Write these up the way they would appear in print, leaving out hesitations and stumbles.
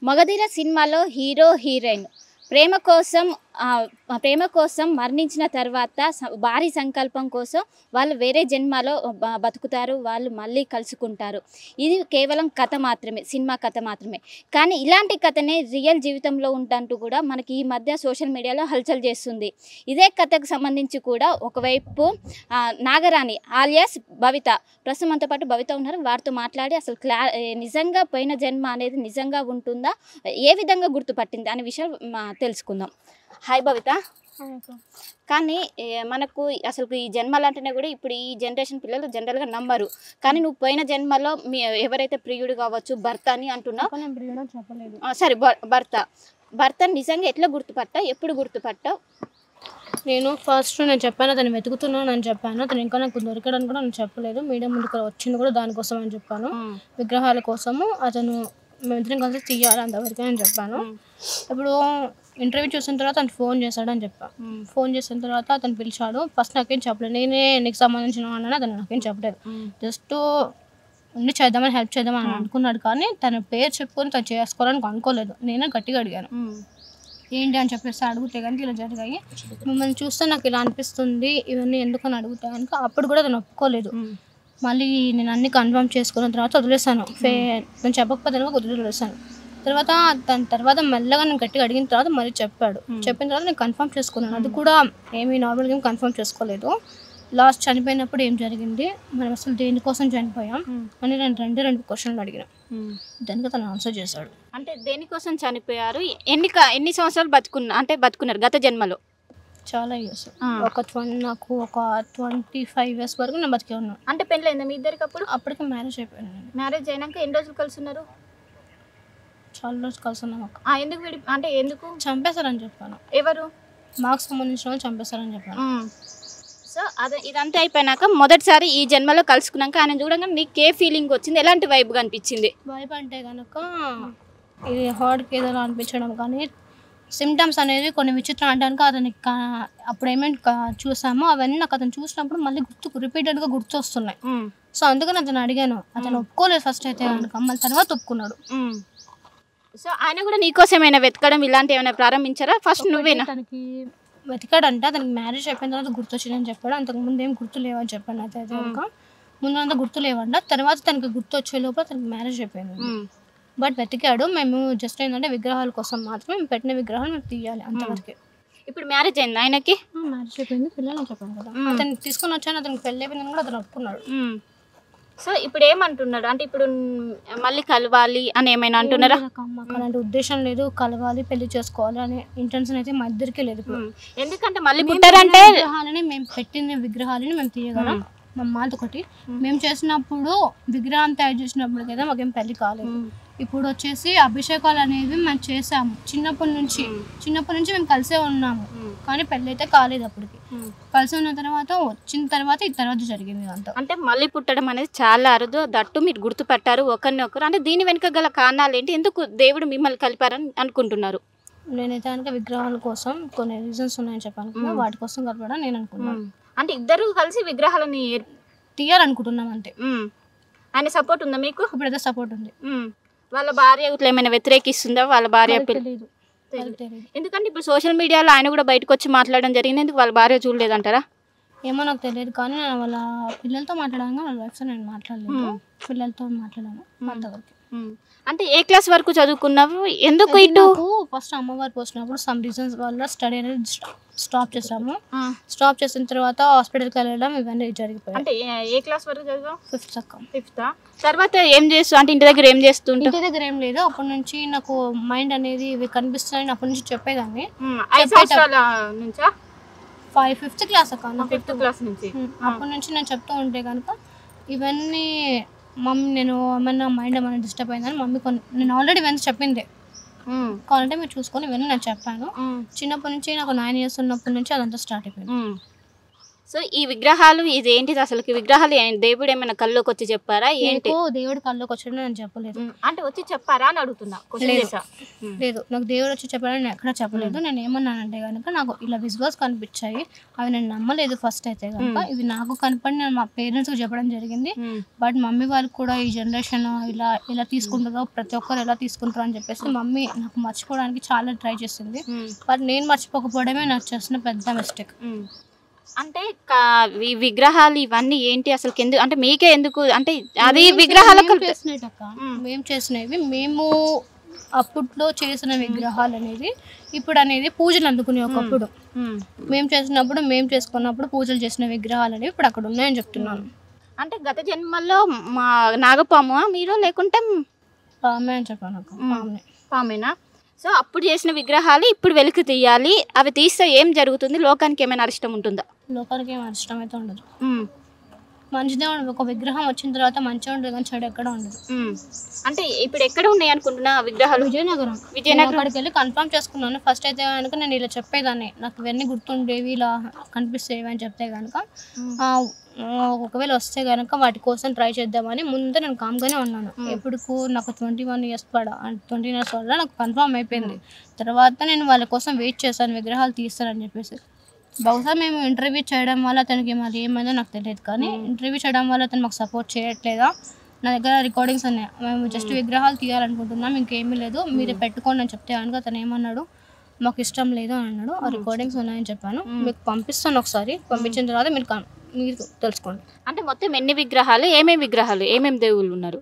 మగధీర సినిమాలో hero heroine ప్రేమ కోసం మరణించిన తర్వాత భారీ సంకల్పం కోసం వాళ్ళు వేరే జన్మలో బతుకుతారు, వాళ్ళు మళ్ళీ కలుసుకుంటారు. ఇది కేవలం కథ మాత్రమే, సినిమా కథ మాత్రమే. కానీ ఇలాంటి కథనే రియల్ జీవితంలో ఉంటంటూ కూడా మనకి ఈ మధ్య సోషల్ మీడియాలో హల్చల్ చేస్తుంది. ఇదే కథకు సంబంధించి కూడా ఒకవైపు నాగరాణి ఆలియాస్ భవిత, ప్రస్తుతం మనతో పాటు భవిత ఉన్నారు. వారితో మాట్లాడి అసలు నిజంగా పోయిన జన్మ అనేది నిజంగా ఉంటుందా, ఏ విధంగా గుర్తుపట్టింది అనే విషయం తెలుసుకుందాం. హాయ్ భవిత. కానీ మనకు అసలు ఈ జన్మలు అంటేనే కూడా ఇప్పుడు ఈ జనరేషన్ పిల్లలు జనరల్గా నమ్మరు. కానీ నువ్వు పోయిన జన్మలో ఎవరైతే ప్రియుడు కావచ్చు, భర్త అని అంటున్నావు. సరే, భర్త నిజంగా ఎట్లా గుర్తుపట్టావు, ఎప్పుడు పట్టావు? నేను చెప్పాను, అతను వెతుకుతున్నాను అని చెప్పాను. అతను ఇంకా నాకు దొరకడానికి కూడా నేను చెప్పలేదు. మీడియా ముందుకు వచ్చింది కూడా దానికోసం అని చెప్పాను. విగ్రహాల కోసము అతను మేమిద్దరం కలిసి తీయాలి అంతవరకు అని చెప్పాను. ఇప్పుడు ఇంటర్వ్యూ చూసిన తర్వాత అతను ఫోన్ చేశాడు అని చెప్పాను. ఫోన్ చేసిన తర్వాత అతను పిలిచాడు. ఫస్ట్ నాకేం చెప్పలేదు, నేనే నీకు సంబంధించిన వాడిని, అతను నాకేం చెప్పలేదు. జస్ట్ ఉండి చేద్దామని, హెల్ప్ చేద్దామని అనుకున్నాడు. కానీ తన పేరు చెప్పుకొని తను చేసుకోవాలని అనుకోలేదు. నేనే గట్టిగా అడిగాను ఏంటి అని చెప్పేసి. అడిగితే కనుక ఇలా జరిగాయి, మిమ్మల్ని చూస్తే నాకు ఇలా అనిపిస్తుంది, ఇవన్నీ ఎందుకని అడుగుతా కనుక అప్పుడు కూడా అతను ఒప్పుకోలేదు. మళ్ళీ నేను అన్ని కన్ఫర్మ్ చేసుకున్న తర్వాత వదిలేసాను. నేను చెప్పకపోతే వదిలేసాను. తర్వాత మెల్లగా నేను గట్టిగా అడిగిన తర్వాత మళ్ళీ చెప్పిన తర్వాత నేను కన్ఫర్మ్ చేసుకున్నాను. అది కూడా ఏమీ నార్మల్గా ఏం కన్ఫర్మ్ చేసుకోలేదు. లాస్ట్ చనిపోయినప్పుడు ఏం జరిగింది, మనం అసలు దేనికోసం చనిపోయాం అని నేను రెండు క్వశ్చన్లు అడిగిన. దానికి తను ఆన్సర్ చేశాడు. అంటే దేనికోసం చనిపోయారు, ఎన్ని సంవత్సరాలు బతుకున్నారు గత జన్మలో? చాలా ఇయర్స్, నాకు ఒక 25 years వరకు నేను బతికే ఉన్నాను. అంటే పెళ్ళైందా మీ ఇద్దరికి? అప్పటికి మ్యారేజ్ అయిపోయాను. మ్యారేజ్ అయినాక ఎన్ని రోజులు కలిసి ఉన్నారు? చాలా రోజులు కలిసి ఉన్నాం. ఎందుకు చంపేశారని చెప్పాను. ఎవరు? మాకు సంబంధించిన వాళ్ళు చంపేశారని చెప్పాను. సో ఇదంతా అయిపోయినాక మొదటిసారి ఈ జన్మలో కలుసుకున్నాక ఆయన చూడగానే నీకు ఏ ఫీలింగ్ వచ్చింది, ఎలాంటి వైబ్ కనిపించింది? వైబ్ అంటే కనుక ఇది హార్ట్కి ఏదో అనిపించడం, కానీ సిమ్టమ్స్ అనేవి కొన్ని విచిత్రం అంటానికి అతనికి అప్పుడు ఏమేమి చూసామో అవన్నీ నాకు అతను చూసినప్పుడు మళ్ళీ రిపీటెడ్గా గుర్తు వస్తున్నాయి. సో అందుకని అతను అడిగాను. అతను ఒప్పుకోలేదు ఫస్ట్ అయితే కనుక, మళ్ళీ తర్వాత ఒప్పుకున్నాడు. సో ఆయన కూడా నీకోసం ఏమైనా వెతకడం ఇలాంటి ఏమైనా ప్రారంభించారా? ఫస్ట్ నువ్వేనా? తనకి వెతికాడంటే అతనికి మ్యారేజ్ అయిపోయిన తర్వాత గుర్తు వచ్చిందని చెప్పాడు. అంతకు ముందు ఏం గుర్తు లేవని చెప్పాను. అయితే కనుక ముందు అంతా గుర్తు లేవంట. తర్వాత తనకి గుర్తు వచ్చే లోపల తనకి మ్యారేజ్ అయిపోయింది. బట్ వెతికాడు. మేము జస్ట్ ఏంటంటే విగ్రహాల కోసం మాత్రమే, మేము పెట్టిన విగ్రహాలు మేము తీయాలి అంతవరకే. ఇప్పుడు మ్యారేజ్ అయింది ఆయనకి? మ్యారేజ్ అయిపోయింది, పిల్లలు చెప్పాను కదా. అతను తీసుకొని వచ్చాను, అతనికి పెళ్ళి అయిపోయిందని కూడా అతను ఒప్పుకున్నాడు. సో ఇప్పుడు ఏమంటున్నాడు అంటే ఇప్పుడు మళ్ళీ కలవాలి అని ఏమైనా అంటున్నారా? అలాంటి ఉద్దేశం లేదు, కలవాలి పెళ్లి చేసుకోవాలి అనే ఇంటెన్షన్ అయితే మా ఇద్దరికీ లేదు. ఎందుకంటే మళ్ళీ పుట్టారంటే విగ్రహాలని మేము పెట్టిన విగ్రహాలని మేము తీయగలం. మా మాట ఒకటి, మేము చేసినప్పుడు విగ్రహం తయారు చేసినప్పుడు కదా మాకేం పెళ్లి కాలేదు. ఇప్పుడు వచ్చేసి అభిషేకాలు అనేవి మేము చేసాము. చిన్నప్పటి నుంచి మేము కలిసే ఉన్నాము, కానీ పెళ్ళి అయితే కాలేదు. అప్పటికి కలిసి ఉన్న తర్వాత వచ్చిన తర్వాత ఈ తర్వాత జరిగింది అంతా. అంటే మళ్ళీ పుట్టడం అనేది చాలా అరుదు, దట్టు మీరు గుర్తుపట్టారు ఒకరినొకరు. అంటే దీని వెనుక గల కారణాలు ఏంటి, ఎందుకు దేవుడు మిమ్మల్ని కలిపారని అనుకుంటున్నారు? నేనైతే కనుక విగ్రహాల కోసం కొన్ని రీజన్స్ ఉన్నాయని చెప్పాను కదా, వాటి కోసం కలిపడం నేను అనుకున్నాను. అంటే ఇద్దరు కలిసి విగ్రహాలని తీయాలనుకుంటున్నాం అంతే. ఆయన సపోర్ట్ ఉందా మీకు? ఇప్పుడైతే సపోర్ట్ ఉంది. వాళ్ళ భార్య ఏమైనా వ్యతిరేకిస్తుందా? వాళ్ళ భార్య తెలియదు. ఎందుకంటే ఇప్పుడు సోషల్ మీడియాలో ఆయన కూడా బయటకు వచ్చి మాట్లాడడం జరిగింది. ఎందుకు వాళ్ళ భార్య చూడలేదంటారా? ఏమో నాకు తెలియదు, కానీ వాళ్ళ పిల్లలతో మాట్లాడాను, వాళ్ళ వైఫ్తో నేను మాట్లాడలేదు. పిల్లలతో మాట్లాడాను అంతవరకు. అంటే ఏ క్లాస్ వరకు చదువుకున్నావు? ఎందుకు ఇటు ఫస్ట్ అమ్మవారు పోసినప్పుడు సమ్ రీజన్స్ వల్ల స్టడీ అనేది స్టాప్ చేసాము. స్టాప్ చేసిన తర్వాత హాస్పిటల్కి వెళ్ళడం ఇవన్నీ జరిగిపోయాయి. అంటే ఏ క్లాస్ వరకు చదివావు? 5th అక్క. 5th. తర్వాత ఏం చేస్తూ అంటే ఇంటి దగ్గర ఏం చేస్తుంటే? ఇంటి దగ్గర ఏం లేదు, అప్పటి నుంచి నాకు మైండ్ అనేది ఇవి కనిపిస్తున్నాయని అప్పటి నుంచి చెప్పేదాన్ని. 5th క్లాస్ అక్క, 5th క్లాస్ నుంచి. అప్పటి నుంచి నేను చెప్తూ ఉంటే కనుక ఇవన్నీ మమ్మీ నేను ఏమన్నా మైండ్ ఏమైనా డిస్టర్బ్ అయిందని మమ్మీ నేను ఆల్రెడీ ఇవన్నీ చెప్పింది, కావాలంటే మీరు చూసుకొని ఇవన్నీ నేను చెప్పాను. చిన్నప్పటి నుంచి నాకు 9 years ఉన్నప్పటి నుంచి అదంతా స్టార్ట్ అయిపోయింది. సో ఈ విగ్రహాలు ఇది ఏంటిది అసలు విగ్రహాలు దేవుడు ఏమైనా కల్లోకి వచ్చి చెప్పారా ఏంటి? దేవుడు కల్లోకి వచ్చాడు నేను చెప్పలేదు. అంటే వచ్చి చెప్పారా అని అడుగుతున్నా. లేదు, నాకు దేవుడు వచ్చి చెప్పాడని నేను ఎక్కడా చెప్పలేదు. నేను ఏమన్నానంటే కనుక నాకు ఇలా విజువల్స్ కనిపించాయి, అవి నేను నమ్మలేదు ఫస్ట్ అయితే కనుక. ఇవి నాకు కనపడి నేను మా పేరెంట్స్కి చెప్పడం జరిగింది. బట్ మమ్మీ వాళ్ళు కూడా ఈ జనరేషన్ ఇలా తీసుకుంటుందో ప్రతి ఒక్కరు ఎలా తీసుకుంటారో అని చెప్పేసి మమ్మీ నాకు మర్చిపోవడానికి చాలా ట్రై చేసింది. బట్ నేను మర్చిపోకపోవడమే నాకు చేసిన పెద్ద మిస్టేక్. అంటే ఈ విగ్రహాలు ఇవన్నీ ఏంటి అసలు ఎందుకు, అంటే మీకే ఎందుకు, అంటే అది విగ్రహాలకు మేము చేసినవి మేము అప్పట్లో చేసిన విగ్రహాలు అనేది ఇప్పుడు అనేది పూజలు అందుకునే ఒకప్పుడు మేము చేసినప్పుడు మేము చేసుకున్నప్పుడు పూజలు చేసిన విగ్రహాలు అనేవి ఇప్పుడు అక్కడ ఉన్నాయని చెప్తున్నాను. అంటే గత జన్మల్లో మా నాగపాము మీరు లేకుంటే పామే అని చెప్పాను. పామేనా? సో అప్పుడు చేసిన విగ్రహాలు ఇప్పుడు వెలికి తీయాలి, అవి తీస్తే ఏం జరుగుతుంది, లోకానికి ఏమైనా అరిష్టం ఉంటుందా? లోకానికి ఏమైనా అరిష్టం అయితే ఉండదు, మంచిదే ఉండదు. ఒక విగ్రహం వచ్చిన తర్వాత మంచిగా ఉండదు కానీ చెడు ఎక్కడ ఉండదు. అంటే ఇప్పుడు ఎక్కడ ఉన్నాయి అనుకుంటున్నా విగ్రహాలు? విజయనగరం అక్కడికి వెళ్ళి కన్ఫర్మ్ చేసుకున్నాను. ఫస్ట్ అయితే కనుక నేను ఇలా చెప్పేదాన్ని, నాకు ఇవన్నీ గుర్తుండేవి ఇలా కనిపిస్తేవి అని చెప్తే కనుక ఒకవేళ వస్తే కనుక వాటి కోసం ట్రై చేద్దామని ముందే నేను కామ్గానే ఉన్నాను. ఎప్పుడు నాకు 21 years 20 years వల్ల నాకు కన్ఫర్మ్ అయిపోయింది. తర్వాత నేను వాళ్ళ కోసం వెయిట్ చేశాను, విగ్రహాలు తీస్తారని చెప్పేసి. బహుశా మేము ఇంటర్వ్యూ చేయడం వల్ల అతనికి మరి ఏమైందో నాకు తెలియదు, కానీ ఇంటర్వ్యూ చేయడం వల్ల అతను మాకు సపోర్ట్ చేయట్లేదా? నా దగ్గర రికార్డింగ్స్ ఉన్నాయి, మేము జస్ట్ విగ్రహాలు తీయాలనుకుంటున్నాం, ఇంకేమీ లేదు, మీరే పెట్టుకోండి అని చెప్తే కనుక అతను ఏమన్నాడు, మాకు ఇష్టం లేదు అని అన్నాడు. ఆ రికార్డింగ్స్ ఉన్నాయని చెప్పాను, మీకు పంపిస్తాను, ఒకసారి పంపించిన తర్వాత మీరు తెలుసుకోండి. అంటే మొత్తం ఎన్ని విగ్రహాలు, ఏమేమి విగ్రహాలు, ఏమేమి దేవుళ్ళు ఉన్నారు?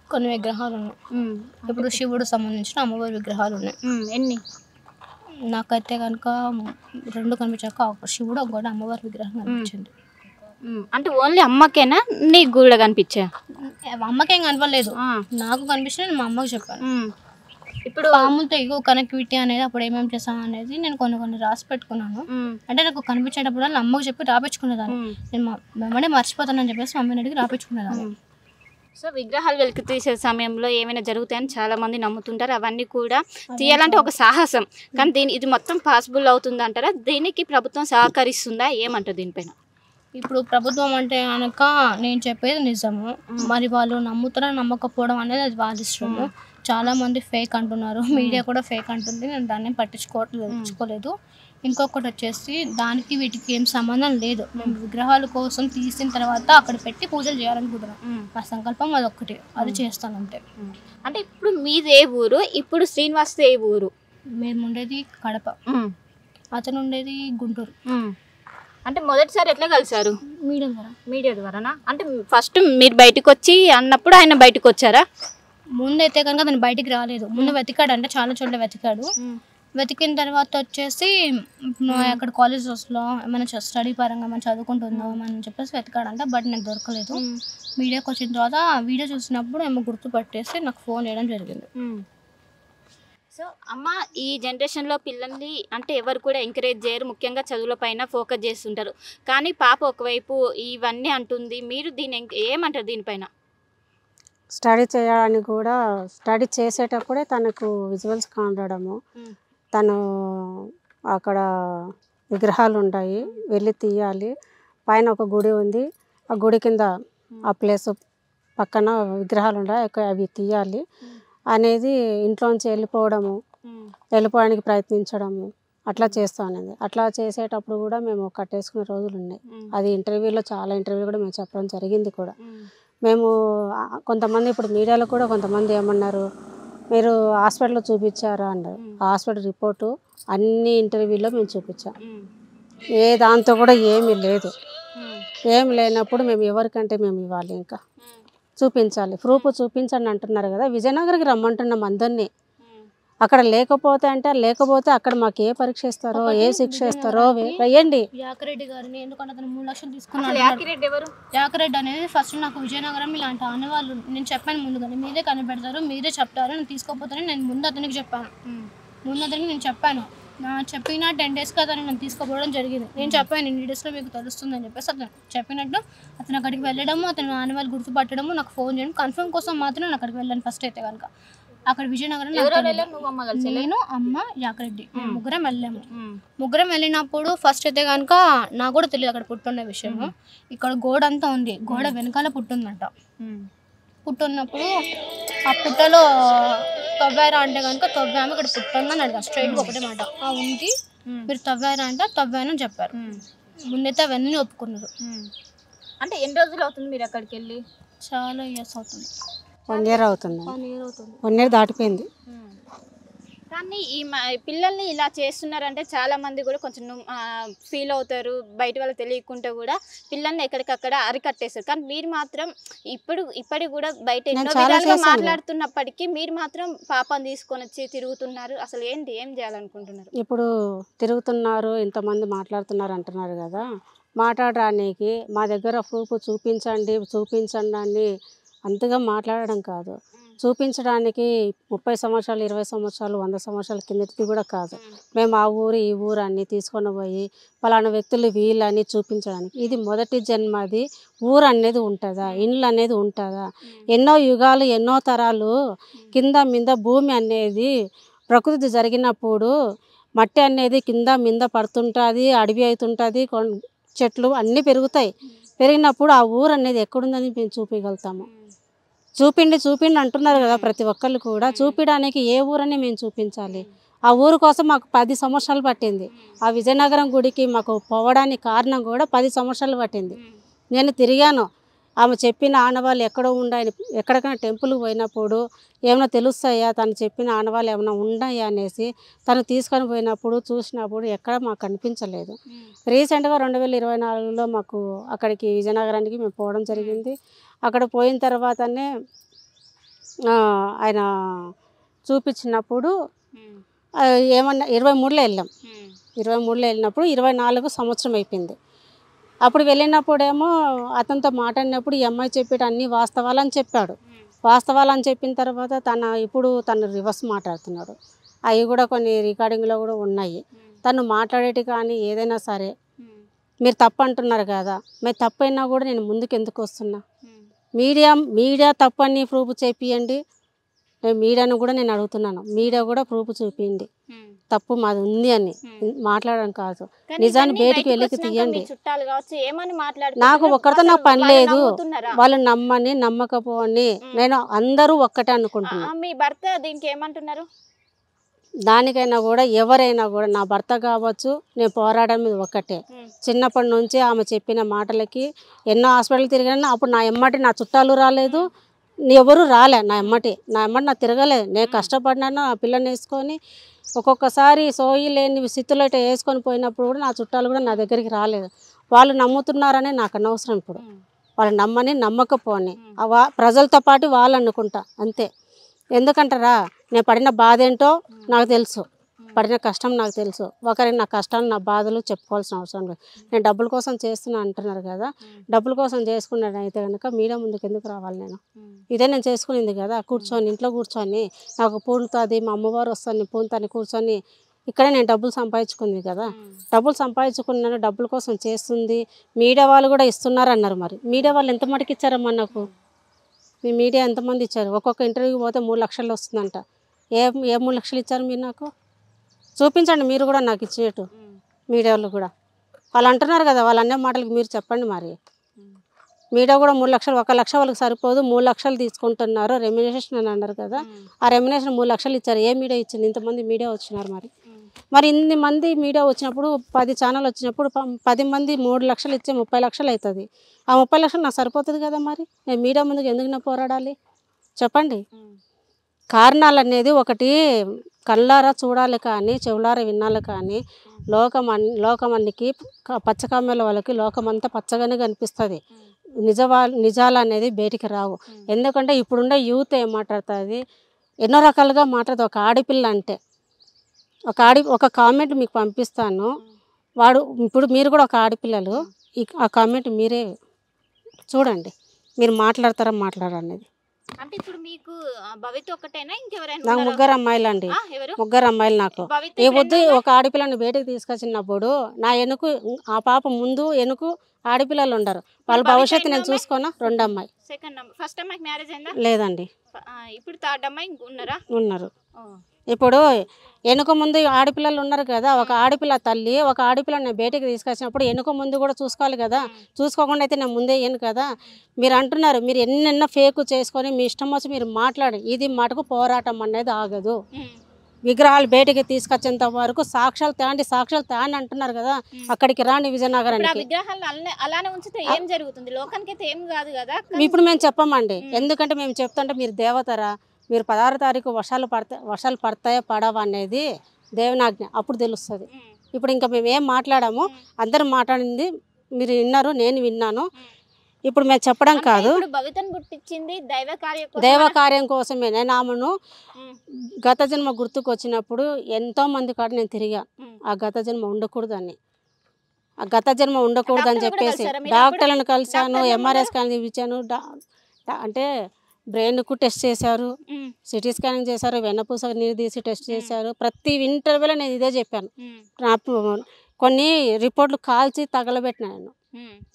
కొన్ని విగ్రహాలు ఉన్నాయి. ఇప్పుడు శివుడు సంబంధించిన అమ్మవారి విగ్రహాలు ఉన్నాయి. ఎన్ని? నాకైతే కనుక 2 కనిపించాక ఒక శివుడు ఒకటి అమ్మవారి విగ్రహం కనిపించింది. అంటే ఓన్లీ అమ్మకేనా, నీకు కూడా కనిపించా? అమ్మకేం కనపడలేదు, నాకు కనిపించిన మా అమ్మకి చెప్పాను. ఇప్పుడు పాములతో ఇగో కనెక్టివిటీ అనేది అప్పుడు ఏమేమి చేసాం అనేది నేను కొన్ని రాసి పెట్టుకున్నాను. అంటే నాకు కనిపించేటప్పుడు వాళ్ళ అమ్మకి చెప్పి రాపించుకునేదాన్ని. నేను వెంబడే మర్చిపోతానని చెప్పేసి మమ్మీని అడిగి రాపించుకునేదాన్ని. సో విగ్రహాలు వెలికి తీసే సమయంలో ఏమైనా జరుగుతాయని చాలా మంది నమ్ముతుంటారు. అవన్నీ కూడా తీయాలంటే ఒక సాహసం, కానీ ఇది మొత్తం పాసిబుల్ అవుతుంది అంటారా? దీనికి ప్రభుత్వం సహకరిస్తుందా, ఏమంటారు దీనిపైన? ఇప్పుడు ప్రభుత్వం అంటే కనుక నేను చెప్పేది నిజము, మరి వాళ్ళు నమ్ముతారా నమ్మకపోవడం అనేది అది వాళ్ళ ఇష్టము. చాలా మంది ఫేక్ అంటున్నారు, మీడియా కూడా ఫేక్ అంటుంది, నేను దాన్ని పట్టించుకోలేదు. ఇంకొకటి వచ్చేసి దానికి వీటికి ఏం సంబంధం లేదు. మేము విగ్రహాల కోసం తీసిన తర్వాత అక్కడ పెట్టి పూజలు చేయాలనుకుంటున్నాం. ఆ సంకల్పం అదొక్కటి, అది చేస్తాను అంతే. అంటే ఇప్పుడు మీది ఏ ఊరు? ఇప్పుడు శ్రీనివాస్ ఏ ఊరు? మేము ఉండేది కడప, అతను ఉండేది గుంటూరు. అంటే మొదటిసారి ఎట్లా కలిసారు? మీడియా ద్వారానా? అంటే ఫస్ట్ మీరు బయటకు వచ్చి అన్నప్పుడు ఆయన బయటకు వచ్చారా? ముందైతే కనుక అతను బయటికి రాలేదు, ముందు వెతికాడు, అంటే చాలా చోట్ల వెతికాడు. వెతికిన తర్వాత వచ్చేసి అక్కడ కాలేజెస్లో ఏమైనా స్టడీ పరంగా మనం చదువుకుంటుందో అని చెప్పేసి వెతికాడంట. బట్ నాకు దొరకలేదు. మీడియాకి వచ్చిన తర్వాత వీడియో చూసినప్పుడు ఏమో గుర్తుపట్టేసి నాకు ఫోన్ చేయడం జరిగింది. సో అమ్మ, ఈ జనరేషన్లో పిల్లల్ని అంటే ఎవరు కూడా ఎంకరేజ్ చేయరు, ముఖ్యంగా చదువుల పైన ఫోకస్ చేస్తుంటారు. కానీ పాప ఒకవైపు ఇవన్నీ అంటుంది, మీరు దీని ఏమంటారు దీనిపైన? స్టడీ చేయడానికి కూడా, స్టడీ చేసేటప్పుడే తనకు విజువల్స్ కనడము, తను అక్కడ విగ్రహాలు ఉంటాయి వెళ్ళి తీయాలి, పైన ఒక గుడి ఉంది, ఆ గుడి కింద ఆ ప్లేస్ పక్కన విగ్రహాలు ఉన్నాయి, అవి తీయాలి అనేది ఇంట్లోంచి వెళ్ళిపోవడానికి ప్రయత్నించడము అట్లా చేస్తానది. అట్లా చేసేటప్పుడు కూడా మేము కట్టేసుకునే రోజులు ఉన్నాయి. అది ఇంటర్వ్యూలో, చాలా ఇంటర్వ్యూలు కూడా మేము చెప్పడం జరిగింది కూడా. మేము కొంతమంది ఇప్పుడు మీడియాలో కూడా కొంతమంది ఏమన్నారు, మీరు హాస్పిటల్లో చూపించారా అన్నారు. హాస్పిటల్ రిపోర్టు అన్ని ఇంటర్వ్యూలో మేము చూపించాం, ఏ దాంతో కూడా ఏమీ లేదు. ఏమి లేనప్పుడు మేము ఎవరికంటే మేము ఇవ్వాలి, ఇంకా చూపించాలి, ప్రూఫ్ చూపించండి అంటున్నారు కదా. విజయనగర్కి రమ్మంటున్నాం అందరినీ, అక్కడ లేకపోతే అంటే లేకపోతే అక్కడ మాకు ఏ పరీక్ష ఇస్తారో ఏ శిక్ష ఇస్తారో వేయండి. యాకిరెడ్డి గారిని ఎందుకంటే అతను 3 లక్షలు తీసుకున్నాడు. యాకిరెడ్డి అనేది ఫస్ట్ నాకు విజయనగరం ఇలాంటి అనేవాళ్ళు, నేను చెప్పాను ముందుగానే, మీరే కనిపెడతారు, మీరే చెప్తారు, నేను తీసుకోపోతాను. నేను ముందు అతనికి చెప్పాను, చెప్పిన 10 daysకి అతను నన్ను తీసుకోపోవడం జరిగింది. నేను చెప్పాను 2 daysలో మీకు తెలుస్తుందని చెప్పేసి అతను చెప్పినట్టు అతను అక్కడికి వెళ్ళడము, అతను ఆనవాళ్ళు గుర్తుపట్టడము, నాకు ఫోన్ చేయడం, కన్ఫర్మ్ కోసం మాత్రం నేను అక్కడికి వెళ్ళాను ఫస్ట్ అయితే కనుక. అక్కడ విజయనగరం నాకు ఎవరెవరు తెలీదు. వెళ్ళారు? నువ్వు అమ్మ కలిసి వెళ్ళారు? నేను అమ్మ యాకరెడ్డి మేము ముగ్గురం వెళ్ళాము. ముగ్గురం వెళ్ళినప్పుడు ఫస్ట్ అయితే కనుక నాకు కూడా తెలియదు అక్కడ పుట్టుండే విషయము. ఇక్కడ గోడ అంతా ఉంది, గోడ వెనకాల పుట్టుందంట. పుట్టున్నప్పుడు ఆ పుట్టలో తవ్వారా అంటే కనుక తవ్వాము, ఇక్కడ పుట్టుందని అడిగా స్ట్రైట్గా ఒకటే మాట, ఉంది మీరు తవ్వారా అంటే తవ్వాను అని చెప్పారు. ముందైతే అవన్నీ ఒప్పుకున్నారు. అంటే ఎన్ని రోజులు అవుతుంది మీరు అక్కడికి వెళ్ళి? చాలా ఇయర్స్ అవుతుంది. 1 year అవుతుంది. 1 year అవుతుంది. 1 year దాటిపోయింది. కానీ ఈ పిల్లల్ని ఇలా చేస్తున్నారంటే చాలా మంది కూడా కొంచెం ఫీల్ అవుతారు, బయట వాళ్ళకి తెలియకుండా కూడా పిల్లల్ని ఎక్కడికక్కడ అరికట్టేస్తారు. కానీ మీరు మాత్రం ఇప్పటికి కూడా బయట ఎన్నో విధాలుగా మాట్లాడుతున్నప్పటికీ మీరు మాత్రం పాపని తీసుకొని వచ్చి తిరుగుతున్నారు. అసలు ఏం చేయాలనుకుంటున్నారు? ఇప్పుడు తిరుగుతున్నారు, ఇంతమంది మాట్లాడుతున్నారు అంటున్నారు కదా, మాట్లాడడానికి మా దగ్గర ప్రూఫ్ చూపించండి అని అంతగా మాట్లాడడం కాదు, చూపించడానికి 30 సంవత్సరాలు 20 సంవత్సరాలు 100 సంవత్సరాల కిందటిది కూడా కాదు. మేము ఆ ఊరు ఈ ఊరు అన్ని తీసుకొని పోయి పలానా వ్యక్తులు వీళ్ళని చూపించడానికి. ఇది మొదటి జన్మది. ఊరు అనేది ఉంటుందా, ఇండ్లు అనేది ఉంటుందా? ఎన్నో యుగాలు ఎన్నో తరాలు కింద మీద భూమి అనేది ప్రకృతి జరిగినప్పుడు మట్టి అనేది కింద మీద పడుతుంటుంది, అడవి అవుతుంటుంది, చెట్లు అన్నీ పెరుగుతాయి. పెరిగినప్పుడు ఆ ఊరు అనేది ఎక్కడుందని మేము చూపించగలుగుతాము. చూపిండి అంటున్నారు కదా ప్రతి ఒక్కళ్ళు కూడా. చూపించడానికి ఏ ఊరని మేము చూపించాలి? ఆ ఊరు కోసం మాకు 10 సంవత్సరాలు పట్టింది. ఆ విజయనగరం గుడికి మాకు పోవడానికి కారణం కూడా 10 సంవత్సరాలు పట్టింది. నేను తిరిగాను, ఆమె చెప్పిన ఆనవాళ్ళు ఎక్కడో ఉండాయని. ఎక్కడికైనా టెంపుల్కి పోయినప్పుడు ఏమైనా తెలుస్తాయా, తను చెప్పిన ఆనవాళ్ళు ఏమైనా ఉన్నాయా అనేసి తను తీసుకొని పోయినప్పుడు చూసినప్పుడు ఎక్కడ మాకు కనిపించలేదు. రీసెంట్గా 2024లో మాకు అక్కడికి విజయనగరానికి మేము పోవడం జరిగింది. అక్కడ పోయిన తర్వాతనే ఆయన చూపించినప్పుడు ఏమన్నా 23లో వెళ్ళాం. 23లో వెళ్ళినప్పుడు 24 సంవత్సరం అయిపోయింది. అప్పుడు వెళ్ళినప్పుడేమో అతనితో మాట్లాడినప్పుడు ఈ అమ్మాయి చెప్పేట అన్ని వాస్తవాలని చెప్పాడు. వాస్తవాలని చెప్పిన తర్వాత తను రివర్స్ మాట్లాడుతున్నాడు. అవి కూడా కొన్ని రికార్డింగ్లో కూడా ఉన్నాయి. తను మాట్లాడేటి కానీ ఏదైనా సరే మీరు తప్పు అంటున్నారు కదా, మీరు తప్పు అయినా కూడా నేను ముందుకు ఎందుకు వస్తున్నా? మీడియా తప్పని ప్రూఫ్ చేపియండి. మీడియాను కూడా నేను అడుగుతున్నాను, మీడియా కూడా ప్రూఫ్ చూపించండి తప్పు మాది ఉంది అని. మాట్లాడడం కాదు, నిజాన్ని బయటికి వెళ్ళి తీయండి. నాకు ఒక్కరితో నాకు పని లేదు, వాళ్ళు నమ్మని నమ్మకపోని నేను అందరూ ఒక్కటే అనుకుంటున్నాను. మీ భర్త దీనికి ఏమంటున్నారు? దానికైనా కూడా ఎవరైనా కూడా నా భర్త కావచ్చు, నేను పోరాడడం మీద ఒక్కటే. చిన్నప్పటి నుంచి ఆమె చెప్పిన మాటలకి ఎన్నో హాస్పిటల్ తిరిగాను. అప్పుడు నా ఎమ్మటి నా చుట్టాలు రాలేదు, ఎవరు రాలే నా ఎమ్మటి నా తిరగలేదు. నేను కష్టపడినాను ఆ పిల్లని వేసుకొని. ఒక్కొక్కసారి సోయి లేని స్థితిలో ఇట్లా వేసుకొని పోయినప్పుడు కూడా నా చుట్టాలు కూడా నా దగ్గరికి రాలేదు. వాళ్ళు నమ్ముతున్నారనే నాకు అనవసరం. ఇప్పుడు వాళ్ళు నమ్మని నమ్మకపోని ప్రజలతో పాటు వాళ్ళు అనుకుంటా అంతే. ఎందుకంటారా, నేను పడిన బాధ ఏంటో నాకు తెలుసు, పడిన కష్టం నాకు తెలుసు. ఒకరికి నా కష్టాలు నా బాధలు చెప్పుకోవాల్సిన అవసరం లేదు. నేను డబ్బుల కోసం చేస్తున్నా అంటున్నారు కదా, డబ్బుల కోసం చేసుకున్నాను అయితే కనుక మీడియా ముందుకు ఎందుకు రావాలి? ఇదే నేను చేసుకునింది కదా, కూర్చొని ఇంట్లో కూర్చొని నాకు పూనుతుంది, మా అమ్మవారు వస్తాను పూనుతాను కూర్చొని ఇక్కడే నేను డబ్బులు సంపాదించుకుంది కదా. డబ్బులు సంపాదించుకున్నాను, డబ్బుల కోసం చేస్తుంది. మీడియా వాళ్ళు కూడా ఇస్తున్నారు అన్నారు. మరి మీడియా వాళ్ళు ఎంత మటుకు ఇచ్చారమ్మా నాకు? మీ మీడియా ఎంతమంది ఇచ్చారు? ఒక్కొక్క ఇంటర్వ్యూకి పోతే 3 లక్షలు వస్తుందంట. ఏ 3 లక్షలు ఇచ్చారు మీరు? నాకు చూపించండి మీరు కూడా నాకు ఇచ్చినట్టు. మీడియా వాళ్ళు కూడా వాళ్ళు అంటున్నారు కదా, వాళ్ళు అనే మాటలకు మీరు చెప్పండి. మరి మీడియా కూడా 3 లక్షలు, 1 లక్ష వాళ్ళకి సరిపోదు, 3 లక్షలు తీసుకుంటున్నారు రెమ్యునరేషన్ అని అన్నారు కదా. ఆ రెమ్యునరేషన్ 3 లక్షలు ఇచ్చారు. ఏ మీడియా ఇచ్చింది? ఇంతమంది మీడియా వచ్చినారు. మరి ఇన్ని మంది మీడియా వచ్చినప్పుడు 10 ఛానల్ వచ్చినప్పుడు 10 మంది 3 లక్షలు ఇచ్చే 30 లక్షలు అవుతుంది. ఆ 30 లక్షలు నాకు సరిపోతుంది కదా. మరి నేను మీడియా ముందుకు ఎందుకు పోరాడాలి చెప్పండి? కారణాలు అనేది ఒకటి కళ్ళారా చూడాలి కానీ చెవులారా వినాలి కానీ లోకమన్నికి పచ్చకామెల వాళ్ళకి లోకమంతా పచ్చగానే కనిపిస్తుంది. నిజాలు అనేది బయటికి రావు. ఎందుకంటే ఇప్పుడుండే యూత్ ఏం మాట్లాడుతుంది, ఎన్నో రకాలుగా మాట్లాడుతుంది. ఒక ఆడపిల్ల అంటే ఒక కామెంట్ మీకు పంపిస్తాను. ఇప్పుడు మీరు కూడా ఒక ఆడపిల్లలు, ఆ కామెంట్ మీరే చూడండి, మీరు మాట్లాడతారా అంటే ఇప్పుడు మీకు భవిత ఒకటేనా ఇంకెవరైనా? నాకు 3 అమ్మాయిలు అండి. 3 అమ్మాయిలు నాకు. ఏ పొద్దు ఒక ఆడపిల్లని బయటకు తీసుకొచ్చినప్పుడు నా వెనుక ఆ పాప ముందు వెనుక ఆడపిల్లలు ఉండరు. వాళ్ళ భవిష్యత్తు నేను చూసుకోనా? 2 అమ్మాయి సెకండ్ అమ్మాయి. ఫస్ట్ అమ్మాయికి మ్యారేజ్ అయిందా? లేదండి. ఇప్పుడు థర్డ్ అమ్మాయి ఉన్నారా? ఉన్నారు. ఇప్పుడు వెనుక ముందు ఆడపిల్లలు ఉన్నారు కదా, ఒక ఆడపిల్ల తల్లి ఒక ఆడపిల్లని బయటికి తీసుకొచ్చినప్పుడు వెనుక ముందు కూడా చూసుకోవాలి కదా. చూసుకోకుండా అయితే నేను ముందే వేయను కదా. మీరు అంటున్నారు మీరు ఎన్నెన్నో ఫేక్ చేసుకొని మీ ఇష్టం వచ్చి మీరు మాట్లాడి, ఇది మటుకు పోరాటం అనేది ఆగదు. విగ్రహాలు బయటికి తీసుకొచ్చేంత వరకు సాక్ష్యాలు తేండి అంటున్నారు కదా. అక్కడికి రాని విజయనగరానికి. విగ్రహాలు అలానే ఉంచితే ఏం జరుగుతుంది? లోకానికి అయితే ఏం కాదు కదా. ఇప్పుడు మేము చెప్పమండి, ఎందుకంటే మేము చెప్తుంటే మీరు దేవతరా, మీరు 16వ తారీఖు వర్షాలు పడతాయా పడవా అనేది దేవునాజ్ఞ, అప్పుడు తెలుస్తుంది. ఇప్పుడు ఇంకా మేము ఏం మాట్లాడాము, అందరం మాట్లాడింది మీరు విన్నారు, నేను విన్నాను. ఇప్పుడు మేము చెప్పడం కాదు, భవితను పుట్టించింది దైవ కార్యం కోసమే. నేను ఆమెను గత జన్మ గుర్తుకు వచ్చినప్పుడు ఎంతో మంది కాడ నేను తిరిగా, ఆ గత జన్మ ఉండకూడదని, చెప్పేసి డాక్టర్లను కలిశాను, ఎంఆర్ఐ స్కానింగ్ ఇచ్చాను. అంటే బ్రెయిన్కు టెస్ట్ చేశారు, సిటీ స్కానింగ్ చేశారు, వెన్నపూస నీరు తీసి టెస్ట్ చేశారు. ప్రతి ఇంటర్వ్యూలో నేను ఇదే చెప్పాను. కొన్ని రిపోర్ట్లు కాల్చి తగలబెట్టినా నేను.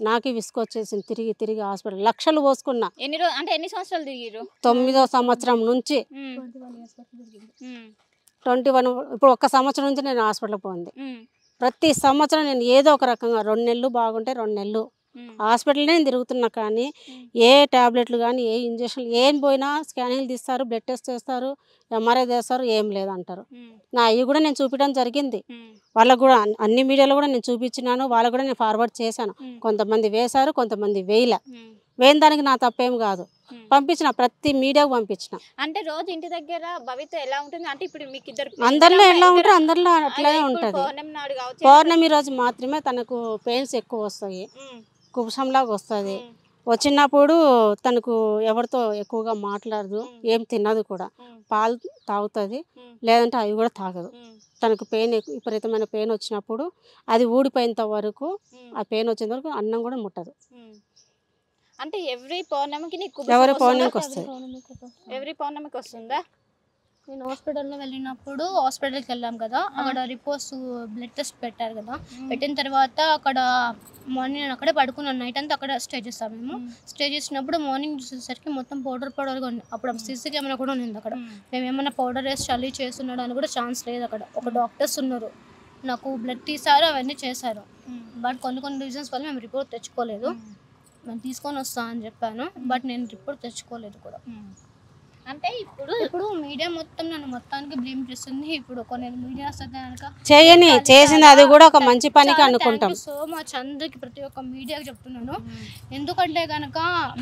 నాకు విసుకొచ్చేసింది, తిరిగి హాస్పిటల్ లక్షలు పోసుకున్నా. ఎన్ని సంవత్సరాలు తిరిగిరు? 9వ సంవత్సరం నుంచి 21, ఇప్పుడు 1 సంవత్సరం నుంచి నేను హాస్పిటల్కి పోయింది. ప్రతి సంవత్సరం నేను ఏదో ఒక రకంగా 2 నెలలు బాగుంటే 2 నెలలు హాస్పిటల్నే తిరుగుతున్నా. కానీ ఏ ట్యాబ్లెట్లు కానీ ఏ ఇంజక్షన్లు ఏం పోయినా స్కానింగ్లు తీస్తారు, బ్లడ్ టెస్ట్ చేస్తారు, ఎంఆర్ఐ చేస్తారు, ఏం లేదంటారు. నా అవి కూడా నేను చూపించడం జరిగింది. వాళ్ళకు కూడా అన్ని మీడియాలో కూడా నేను చూపించినాను, వాళ్ళకు కూడా నేను ఫార్వర్డ్ చేశాను. కొంతమంది వేశారు, కొంతమంది వేయని దానికి నా తప్పేం కాదు. పంపించిన ప్రతి మీడియాకు పంపించిన. అంటే రోజు ఇంటి దగ్గర భవిత ఎలా ఉంటుంది అంటే ఇప్పుడు మీకు అందరిలో ఎలా ఉంటారు, అందరిలో అట్లానే ఉంటుంది. పౌర్ణమి రోజు మాత్రమే తనకు పెయిన్స్ ఎక్కువ వస్తాయి, కుబుసంలాగా వస్తుంది. వచ్చినప్పుడు తనకు ఎవరితో ఎక్కువగా మాట్లాడదు, ఏం తినదు కూడా, పాలు తాగుతుంది, లేదంటే అవి కూడా తాగదు. తనకు విపరీతమైన పెయిన్ వచ్చినప్పుడు అది ఊడిపోయేంత వరకు, ఆ పెయిన్ వచ్చేంత వరకు అన్నం కూడా ముట్టదు. అంటే ఎవరి పౌర్ణమికి వస్తుందా? నేను హాస్పిటల్లో వెళ్ళినప్పుడు హాస్పిటల్కి వెళ్ళాం కదా, అక్కడ రిపోర్ట్స్ బ్లడ్ టెస్ట్ పెట్టారు కదా. పెట్టిన తర్వాత అక్కడ మార్నింగ్ నేను అక్కడే పడుకున్నాను, నైట్ అంతా అక్కడ స్టే చేస్తాను. మేము స్టే చేసినప్పుడు మార్నింగ్ చూసేసరికి మొత్తం పౌడర్గా ఉంది. అప్పుడు సీసీ కెమెరా కూడా ఉంది అక్కడ. మేము ఏమన్నా పౌడర్ వేసి చల్లి చేస్తున్నాడు అని కూడా ఛాన్స్ లేదు. అక్కడ ఒక డాక్టర్స్ ఉన్నారు, నాకు బ్లడ్ తీసారు, అవన్నీ చేశారు. బట్ కొన్ని రీజన్స్ వల్ల మేము రిపోర్ట్ తెచ్చుకోలేదు. నేను తీసుకొని వస్తా అని చెప్పాను, బట్ నేను రిపోర్ట్ తెచ్చుకోలేదు కూడా. అంటే ఇప్పుడు మీడియా మొత్తం నన్ను మొత్తానికి బ్లేమ్ చేస్తుంది. ఇప్పుడు కొన్ని మీడియా చేసింది అది కూడా ఒక మంచి పనికి అనుకుంటాం. సో మచ్ అందరికి ప్రతి ఒక్క మీడియాకి చెప్తున్నాను. ఎందుకంటే కనుక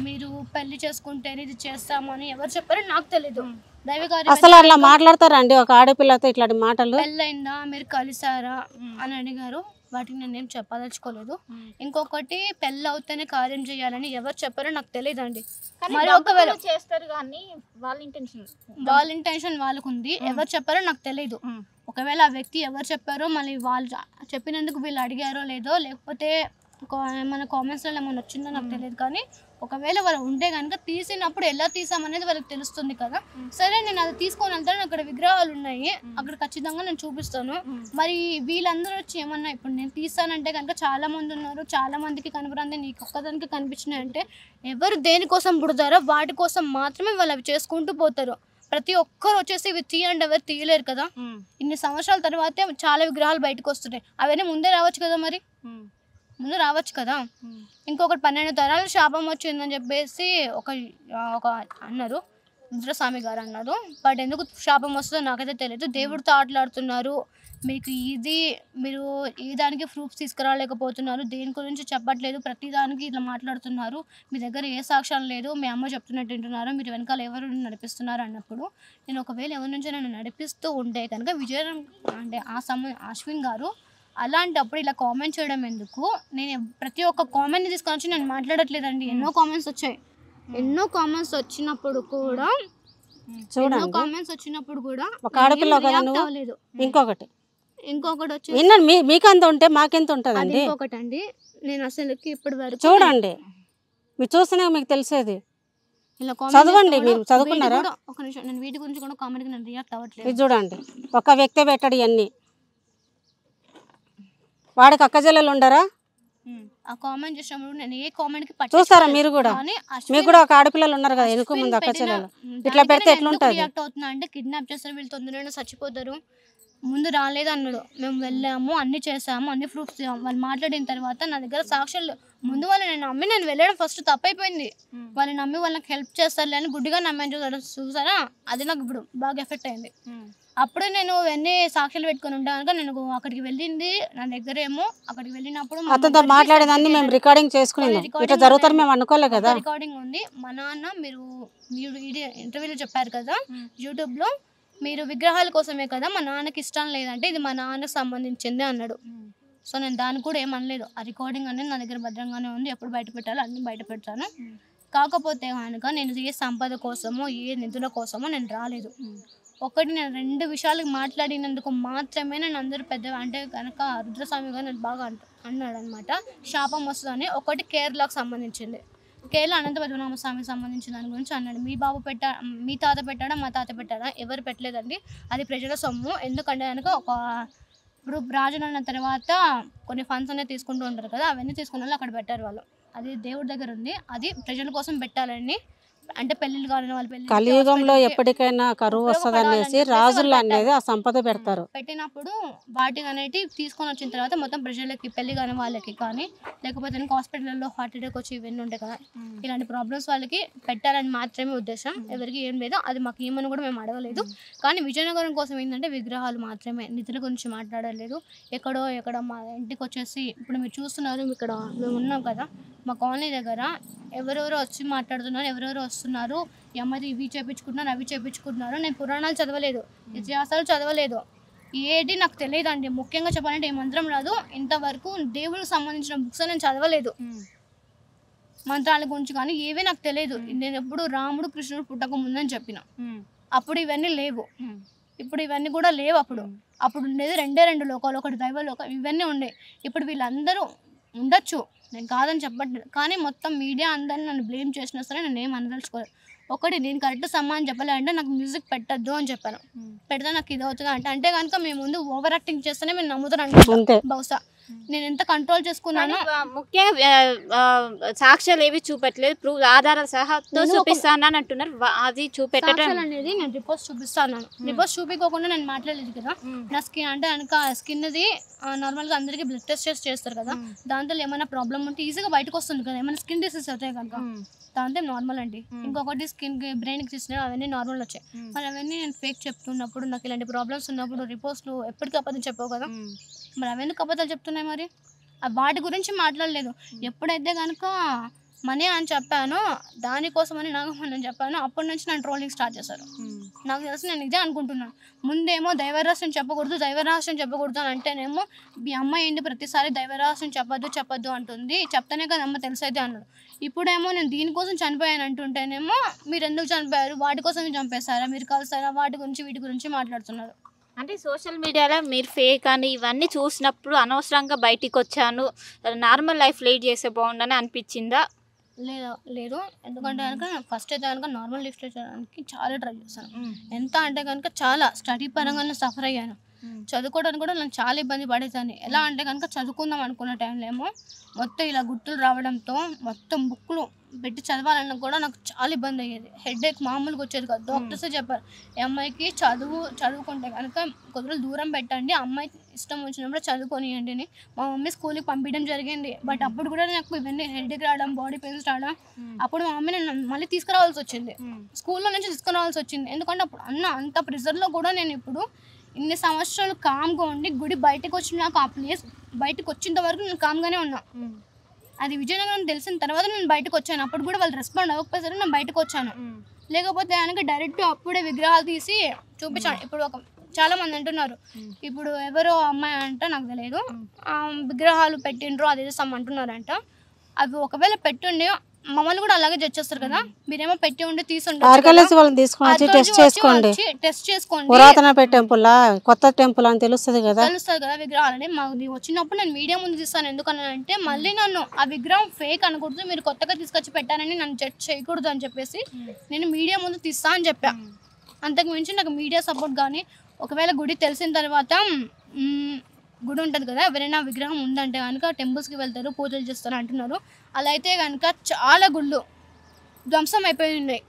మీరు పెళ్లి చేసుకుంటే ఇది చేస్తామని ఎవరు చెప్పారో నాకు తెలీదు. అసలు అట్లా మాట్లాడతారండి ఒక ఆడపిల్లతో ఇట్లాంటి మాటలు? పెళ్ళైందా, మీరు కలిసారా అని అడిగారు. వాటికి నేనేం చెప్పదలుచుకోలేదు. ఇంకొకటి పెళ్ళి అవుతేనే కార్యం చేయాలని ఎవరు చెప్పారో నాకు తెలియదండి. మరి ఒకవేళ చేస్తారు కానీ వాళ్ళ ఇంటెన్షన్ వాళ్ళకు ఉంది, ఎవరు చెప్పారో నాకు తెలియదు. ఒకవేళ ఆ వ్యక్తి ఎవరు చెప్పారో మళ్ళీ వాళ్ళు చెప్పినందుకు వీళ్ళు అడిగారో లేదో, లేకపోతే మన కామెంట్స్లో ఏమైనా వచ్చిందో నాకు తెలియదు. కానీ ఒకవేళ వాళ్ళు ఉంటే కనుక తీసినప్పుడు ఎలా తీసామనేది వాళ్ళకి తెలుస్తుంది కదా. సరే నేను అది తీసుకొని వెళ్తాను, అక్కడ విగ్రహాలు ఉన్నాయి, అక్కడ ఖచ్చితంగా నేను చూపిస్తాను. మరి వీళ్ళందరూ వచ్చి ఏమన్నా ఇప్పుడు నేను తీస్తానంటే కనుక చాలా మంది ఉన్నారు, చాలా మందికి కనపడింది, నీకు ఒక్కదానికి కనిపించినాయి అంటే ఎవరు దేనికోసం పుడతారో వాటి కోసం మాత్రమే వాళ్ళు అవి చేసుకుంటూ పోతారు. ప్రతి ఒక్కరు వచ్చేసి ఇవి తీయండి ఎవరు తీయలేరు కదా. ఇన్ని సంవత్సరాల తర్వాతే చాలా విగ్రహాలు బయటకు వస్తున్నాయి. అవన్నీ ముందే రావచ్చు కదా, మరి ముందు రావచ్చు కదా. ఇంకొకటి 12 తరాల శాపం వచ్చిందని చెప్పేసి ఒక అన్నారు, రుద్రస్వామి గారు అన్నారు. బట్ ఎందుకు శాపం వస్తుందో నాకైతే తెలియదు. దేవుడితో ఆటలాడుతున్నారు. మీకు మీరు ఏ దానికి ప్రూఫ్స్ తీసుకురాలేకపోతున్నారు, దేని గురించి చెప్పట్లేదు, ప్రతి దానికి ఇట్లా మాట్లాడుతున్నారు. మీ దగ్గర ఏ సాక్ష్యం లేదు, మీ అమ్మ చెప్తున్నట్టు వింటున్నారు, మీరు వెనకాల ఎవరు నడిపిస్తున్నారు అన్నప్పుడు నేను ఒకవేళ ఎవరి నుంచి నన్ను నడిపిస్తూ ఉంటే కనుక అంటే అశ్విన్ గారు అలాంటప్పుడు ఇలా కామెంట్ చేయడం ఎందుకు? నేను ప్రతి ఒక్క కామెంట్ని తీసుకొని వచ్చి నేను మాట్లాడట్లేదండి. ఎన్నో కామెంట్స్ వచ్చాయి, ఎన్నో కామెంట్స్ వచ్చినప్పుడు కూడా ఒక ఆడపిల్ల అవ్వలేదు. ఇంకొకటి వచ్చి మీకంత ఉంటే మాకెంత ఉంటుందండి? ఇంకొకటి అండి, నేను అసలుకి ఇప్పటి వరకు చూడండి, మీరు చూస్తేనే మీకు తెలిసేది. ఇలా చదవండి, మీరు చదువుకున్నారా? ఒక నిమిషం, నేను వీటి గురించి కూడా కామెంట్కి నేను రియాక్ట్ అవ్వట్లేదు. ఇది చూడండి, ఒక వ్యక్తి పెట్టాడు ఇవన్నీ, వాడికి అక్కజెల్లెలు ఉండరా? ఆ కామెంట్ చేసినప్పుడు నేను ఏ కామెంట్కి చూస్తారా మీరు కూడా? మీకు కూడా ఒక ఆడపిల్లలు ఉన్నారు కదా వెనుక ముందు అక్క చెల్లెలు, ఇట్లా పెడితే ఎట్లుంటుంది? రియాక్ట్ అవుతున్నా అంటే కిడ్నాప్ చేస్తారు వీళ్ళు, తొందరగా చచ్చిపోతారు, ముందు రాలేదు అన్నాడు. మేము వెళ్ళాము, అన్ని చేసాము, అన్ని ప్రూఫ్స్ వాళ్ళు మాట్లాడిన తర్వాత నా దగ్గర సాక్ష్యాలు ముందు వాళ్ళు నేను నమ్మి నేను వెళ్ళడం ఫస్ట్ తప్పైపోయింది. వాళ్ళు నమ్మి వాళ్ళకి హెల్ప్ చేస్తారు అని గుడ్డిగా నమ్మాను చూసారా, అది నాకు ఇప్పుడు బాగా ఎఫెక్ట్ అయింది. అప్పుడు నేను ఎన్ని సాక్ష్యాలు పెట్టుకుని ఉంటాను. నేను అక్కడికి వెళ్ళింది నా దగ్గర ఏమో, అక్కడికి వెళ్ళినప్పుడు అతనితో మాట్లాడేదాన్ని మేము రికార్డింగ్ చేసుకునేది, ఇట్లా జరుగుతారు మేము అనుకోలేదు కదా. రికార్డింగ్ ఉంది. మా నాన్న మీరు ఇంటర్వ్యూలో చెప్పారు కదా యూట్యూబ్లో, మీరు విగ్రహాల కోసమే కదా, మా నాన్నకి ఇష్టం లేదంటే ఇది మా నాన్నకు సంబంధించింది అన్నాడు. సో నేను దాన్ని కూడా ఏమనలేదు. ఆ రికార్డింగ్ అనేది నా దగ్గర భద్రంగానే ఉంది, ఎప్పుడు బయట పెట్టాలో అన్నీ బయట పెడతాను. కాకపోతే కనుక నేను ఏ సంపద కోసమో ఏ నిధుల కోసమో నేను రాలేదు. ఒకటి నేను 2 విషయాలు మాట్లాడినందుకు మాత్రమే నేను అందరూ పెద్ద అంటే కనుక రుద్రస్వామి గారు నేను బాగా అన్నాడు అనమాట, శాపం వస్తుందని. ఒకటి కేరళకు సంబంధించింది, కేరళ అనంత పద్మనాభ స్వామికి సంబంధించిన దాని గురించి అన్నాడు. మీ తాత పెట్టాడా మా తాత పెట్టాడా, ఎవరు పెట్టలేదండి, అది ప్రజల సొమ్ము. ఎందుకంటే కనుక ఇప్పుడు రాజులు అన్న తర్వాత కొన్ని ఫండ్స్ అనేది తీసుకుంటూ ఉంటారు కదా, అవన్నీ తీసుకున్న వాళ్ళు అక్కడ పెట్టారు వాళ్ళు, అది దేవుడి దగ్గర ఉంది, అది ప్రజల కోసం పెట్టాలని. అంటే పెళ్ళిళ్ళు కావాలని వాళ్ళు పెళ్లి కలియుగంలో ఎప్పటికైనా కరువు వస్తుంది అనేసి రాజులు అనేది ఆ సంపద పెడతారు. పెట్టినప్పుడు వాటికి అనేవి తీసుకొని వచ్చిన తర్వాత మొత్తం ప్రజలకి పెళ్లి కాని వాళ్ళకి కానీ లేకపోతే హాస్పిటల్లో హార్ట్ అటాక్ వచ్చి ఇవన్నీ ఉంటాయి కదా, ఇలాంటి ప్రాబ్లమ్స్ వాళ్ళకి పెట్టాలని మాత్రమే ఉద్దేశం, ఎవరికి ఏం లేదు. అది మాకు ఏమని కూడా మేము అడగలేదు. కానీ విజయనగరం కోసం ఏంటంటే విగ్రహాలు మాత్రమే, నిధుల గురించి మాట్లాడలేదు. ఎక్కడ మా ఇంటికి వచ్చేసి ఇప్పుడు మీరు చూస్తున్నారు, ఇక్కడ మేము ఉన్నాం కదా మా కాలనీ దగ్గర, ఎవరెవరో వచ్చి మాట్లాడుతున్నారు, ఎవరెవరో వస్తున్నారు, ఈ అమ్మాయి ఇవి చేయించుకుంటున్నారు అవి చేయించుకుంటున్నారు. నేను పురాణాలు చదవలేదు, ఇతిహాసాలు చదవలేదు, ఏది నాకు తెలియదండి. ముఖ్యంగా చెప్పాలంటే ఏ మంత్రం రాదు, ఇంతవరకు దేవుడికి సంబంధించిన బుక్స్ నేను చదవలేదు, మంత్రాల గురించి కానీ ఏవీ నాకు తెలియదు. నేను ఎప్పుడు రాముడు కృష్ణుడు పుట్టక ముందని చెప్పిన, అప్పుడు ఇవన్నీ లేవు, ఇప్పుడు ఇవన్నీ కూడా లేవు. అప్పుడు ఉండేది 2 లోకాలు, ఒకటి దైవలోకం, ఇవన్నీ ఉండే. ఇప్పుడు వీళ్ళందరూ ఉండొచ్చు, నేను కాదని చెప్పట్లేదు, కానీ మొత్తం మీడియా అందరిని నన్ను బ్లేమ్ చేసినా సరే నేను ఏం అనదలుచుకోలేదు. ఒకటి నేను కరెక్ట్ సమాధానం చెప్పాలంటే నాకు మ్యూజిక్ పెట్టద్దు అని చెప్పాను, పెడితే నాకు ఇది అవుతుంది అంటే కనుక మేము ముందు ఓవర్ యాక్టింగ్ చేస్తేనే మేము నమ్ముతాను. బహుశా నేను ఎంత కంట్రోల్ చేసుకున్నాను. ముఖ్యంగా సాక్ష్యాలు ఏవి చూపెట్టలేదు, ఆధారాల సహాతో చూపిస్తాను అని అంటున్నారు, అది చూపెట్టడం అనేది నేను రిపోర్ట్స్ చూపిస్తాను. రిపోర్ట్స్ చూపించకుండా నేను మాట్లాడలేదు కదా. నా స్కిన్ అంటే కనుక స్కిన్ది నార్మల్గా అందరికీ బ్లడ్ టెస్ట్ చేస్తారు కదా, దాంతో ఏమైనా ప్రాబ్లమ్ ఉంటే ఈజీగా బయటకు వస్తుంది కదా, ఏమైనా స్కిన్ డిసీజ్ అవుతాయి కనుక దాంతో నార్మల్ అండి. ఇంకొకటి స్కిన్కి బ్రెయిన్కి తీసినవి అవన్నీ నార్మల్ వచ్చాయి. మరి అవన్నీ నేను ఫేక్ చెప్తున్నప్పుడు, నాకు ఇలాంటి ప్రాబ్లమ్స్ ఉన్నప్పుడు రిపోర్ట్స్లో ఎప్పటికీ అబద్ధం చెప్పావు కదా, మరి అవెందుకు అబద్ధాలు చెప్తున్నాయి? మరి వాటి గురించి మాట్లాడలేదు. ఎప్పుడైతే కనుక మనీ అని చెప్పానో దానికోసమని నాగమని చెప్పాను, అప్పటి నుంచి నన్ను ట్రోలింగ్ స్టార్ట్ చేశారు. నాకు తెలిసి నేను ఇదే అనుకుంటున్నాను, ముందేమో దైవరహస్యం చెప్పకూడదు అని అంటేనేమో మీ అమ్మ ఏంటి ప్రతిసారి దైవరహస్యం చెప్పొద్దు అంటుంది, చెప్తానే కదా అమ్మ తెలిసేది అన్నాడు. ఇప్పుడేమో నేను దీనికోసం చనిపోయాను అంటుంటేనేమో మీరు ఎందుకు చనిపోయారు, వాటి కోసం చంపేస్తారా, మీరు కలిసారా, వీటి గురించి మాట్లాడుతున్నారు. అంటే సోషల్ మీడియాలో మీరు ఫేక్ అని ఇవన్నీ చూసినప్పుడు అనవసరంగా బయటికి వచ్చాను, నార్మల్ లైఫ్ లీడ్ చేస్తే బాగుండని అనిపించిందా? లేదు, ఎందుకంటే కనుక ఫస్ట్ అయితే కనుక నార్మల్ లిఫ్ట్ చేయడానికి చాలా ట్రై చేశాను. ఎంత అంటే కనుక చాలా స్టడీ పరంగా సఫర్ అయ్యాను, చదువుకోవడానికి కూడా నేను చాలా ఇబ్బంది పడేదాన్ని. ఎలా అంటే కనుక చదువుకుందాం అనుకున్న టైంలో ఏమో మొత్తం ఇలా గుర్తులు రావడంతో మొత్తం బుక్లు పెట్టి చదవాలన్నా కూడా నాకు చాలా ఇబ్బంది అయ్యేది, హెడేక్ మామూలుగా వచ్చేది కాదు. డాక్టర్సే చెప్పారు ఈ అమ్మాయికి చదువుకుంటే కనుక కొద్దిగా దూరం పెట్టండి, అమ్మాయి ఇష్టం వచ్చినప్పుడు చదువుకొనియండి అని మా మమ్మీ స్కూల్కి పంపించడం జరిగింది. బట్ అప్పుడు కూడా నాకు ఇవన్నీ హెడేక్ రావడం, బాడీ పెయిన్స్ రావడం, అప్పుడు మా మమ్మీ నేను మళ్ళీ తీసుకురావాల్సి వచ్చింది, స్కూల్లో నుంచి తీసుకురావాల్సి వచ్చింది. ఎందుకంటే అప్పుడు అంత ప్రెజర్లో కూడా నేను ఇప్పుడు ఇన్ని సంవత్సరాలు కామ్గా ఉండి గుడి బయటకు వచ్చినాక ఆ ప్లేస్ బయటకు వచ్చేంత వరకు నేను కామ్గానే ఉన్నా. అది విజయనగరం తెలిసిన తర్వాత నేను బయటకు వచ్చాను, అప్పుడు కూడా వాళ్ళు రెస్పాండ్ అవ్వకపోతే నేను బయటకు వచ్చాను. లేకపోతే కనుక డైరెక్ట్ అప్పుడే విగ్రహాలు తీసి చూపించాను. ఇప్పుడు చాలా మంది అంటున్నారు, ఇప్పుడు ఎవరో అమ్మాయి అంట నాకు తెలియదు విగ్రహాలు పెట్టిండ్రు అదేదో సమ్ అంటున్నారంట. అవి ఒకవేళ పెట్టుండి మమ్మల్ని కూడా అలాగే జడ్జ్ చేస్తారు కదా, మీరేమో పెట్టి ఉండి టెస్ట్ చేసుకోండి, పురాతన టెంపుల్ కొత్త టెంపుల్ అని తెలుస్తుంది కదా విగ్రహాలని. మాకు వచ్చినప్పుడు నేను మీడియా ముందు తీస్తాను, ఎందుకనంటే మళ్ళీ నన్ను ఆ విగ్రహం ఫేక్ అనకూడదు, మీరు కొత్తగా తీసుకొచ్చి పెట్టారని నన్ను జడ్జ్ చేయకూడదు అని చెప్పేసి నేను మీడియా ముందు తీస్తా అని చెప్పా. అంతకు మించి నాకు మీడియా సపోర్ట్ కానీ ఒకవేళ గుడి తెలిసిన తర్వాత గుడి ఉంటుంది కదా, ఎవరైనా విగ్రహం ఉందంటే కనుక టెంపుల్స్కి వెళ్తారు, పూజలు చేస్తారు అంటున్నారు. అలా అయితే కనుక చాలా గుళ్ళు ధ్వంసం అయిపోయి ఉన్నాయి,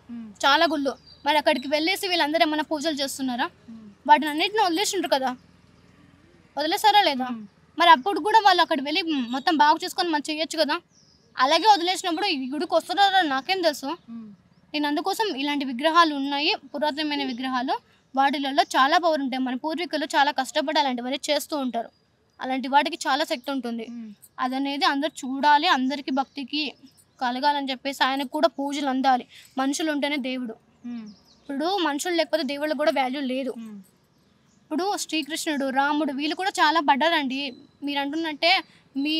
చాలా గుళ్ళు. మరి అక్కడికి వెళ్ళేసి వీళ్ళందరూ ఏమైనా పూజలు చేస్తున్నారా? వాటిని అన్నింటిని వదిలేసిండ్రు కదా, వదిలేసారా లేదా? మరి అప్పుడు కూడా వాళ్ళు అక్కడ వెళ్ళి మొత్తం బాగు చేసుకొని మనం చేయొచ్చు కదా. అలాగే వదిలేసినప్పుడు ఈ గుడికి వస్తున్నారో నాకేం తెలుసు. నేను అందుకోసం ఇలాంటి విగ్రహాలు ఉన్నాయి, పురాతనమైన విగ్రహాలు, వాటిలలో చాలా పవర్ ఉంటాయి. మన పూర్వీకులు చాలా కష్టపడి అలాంటివన్నీ చేస్తూ ఉంటారు. అలాంటి వాటికి చాలా శక్తి ఉంటుంది. అదనేది అందరు చూడాలి, అందరికీ భక్తికి కలగాలని చెప్పేసి ఆయనకు కూడా పూజలు అందాలి. మనుషులు ఉంటేనే దేవుడు. ఇప్పుడు మనుషులు లేకపోతే దేవుళ్ళకి కూడా వాల్యూ లేదు. ఇప్పుడు శ్రీకృష్ణుడు, రాముడు వీళ్ళు కూడా చాలా పడ్డారండి. మీరు అంటున్నట్టే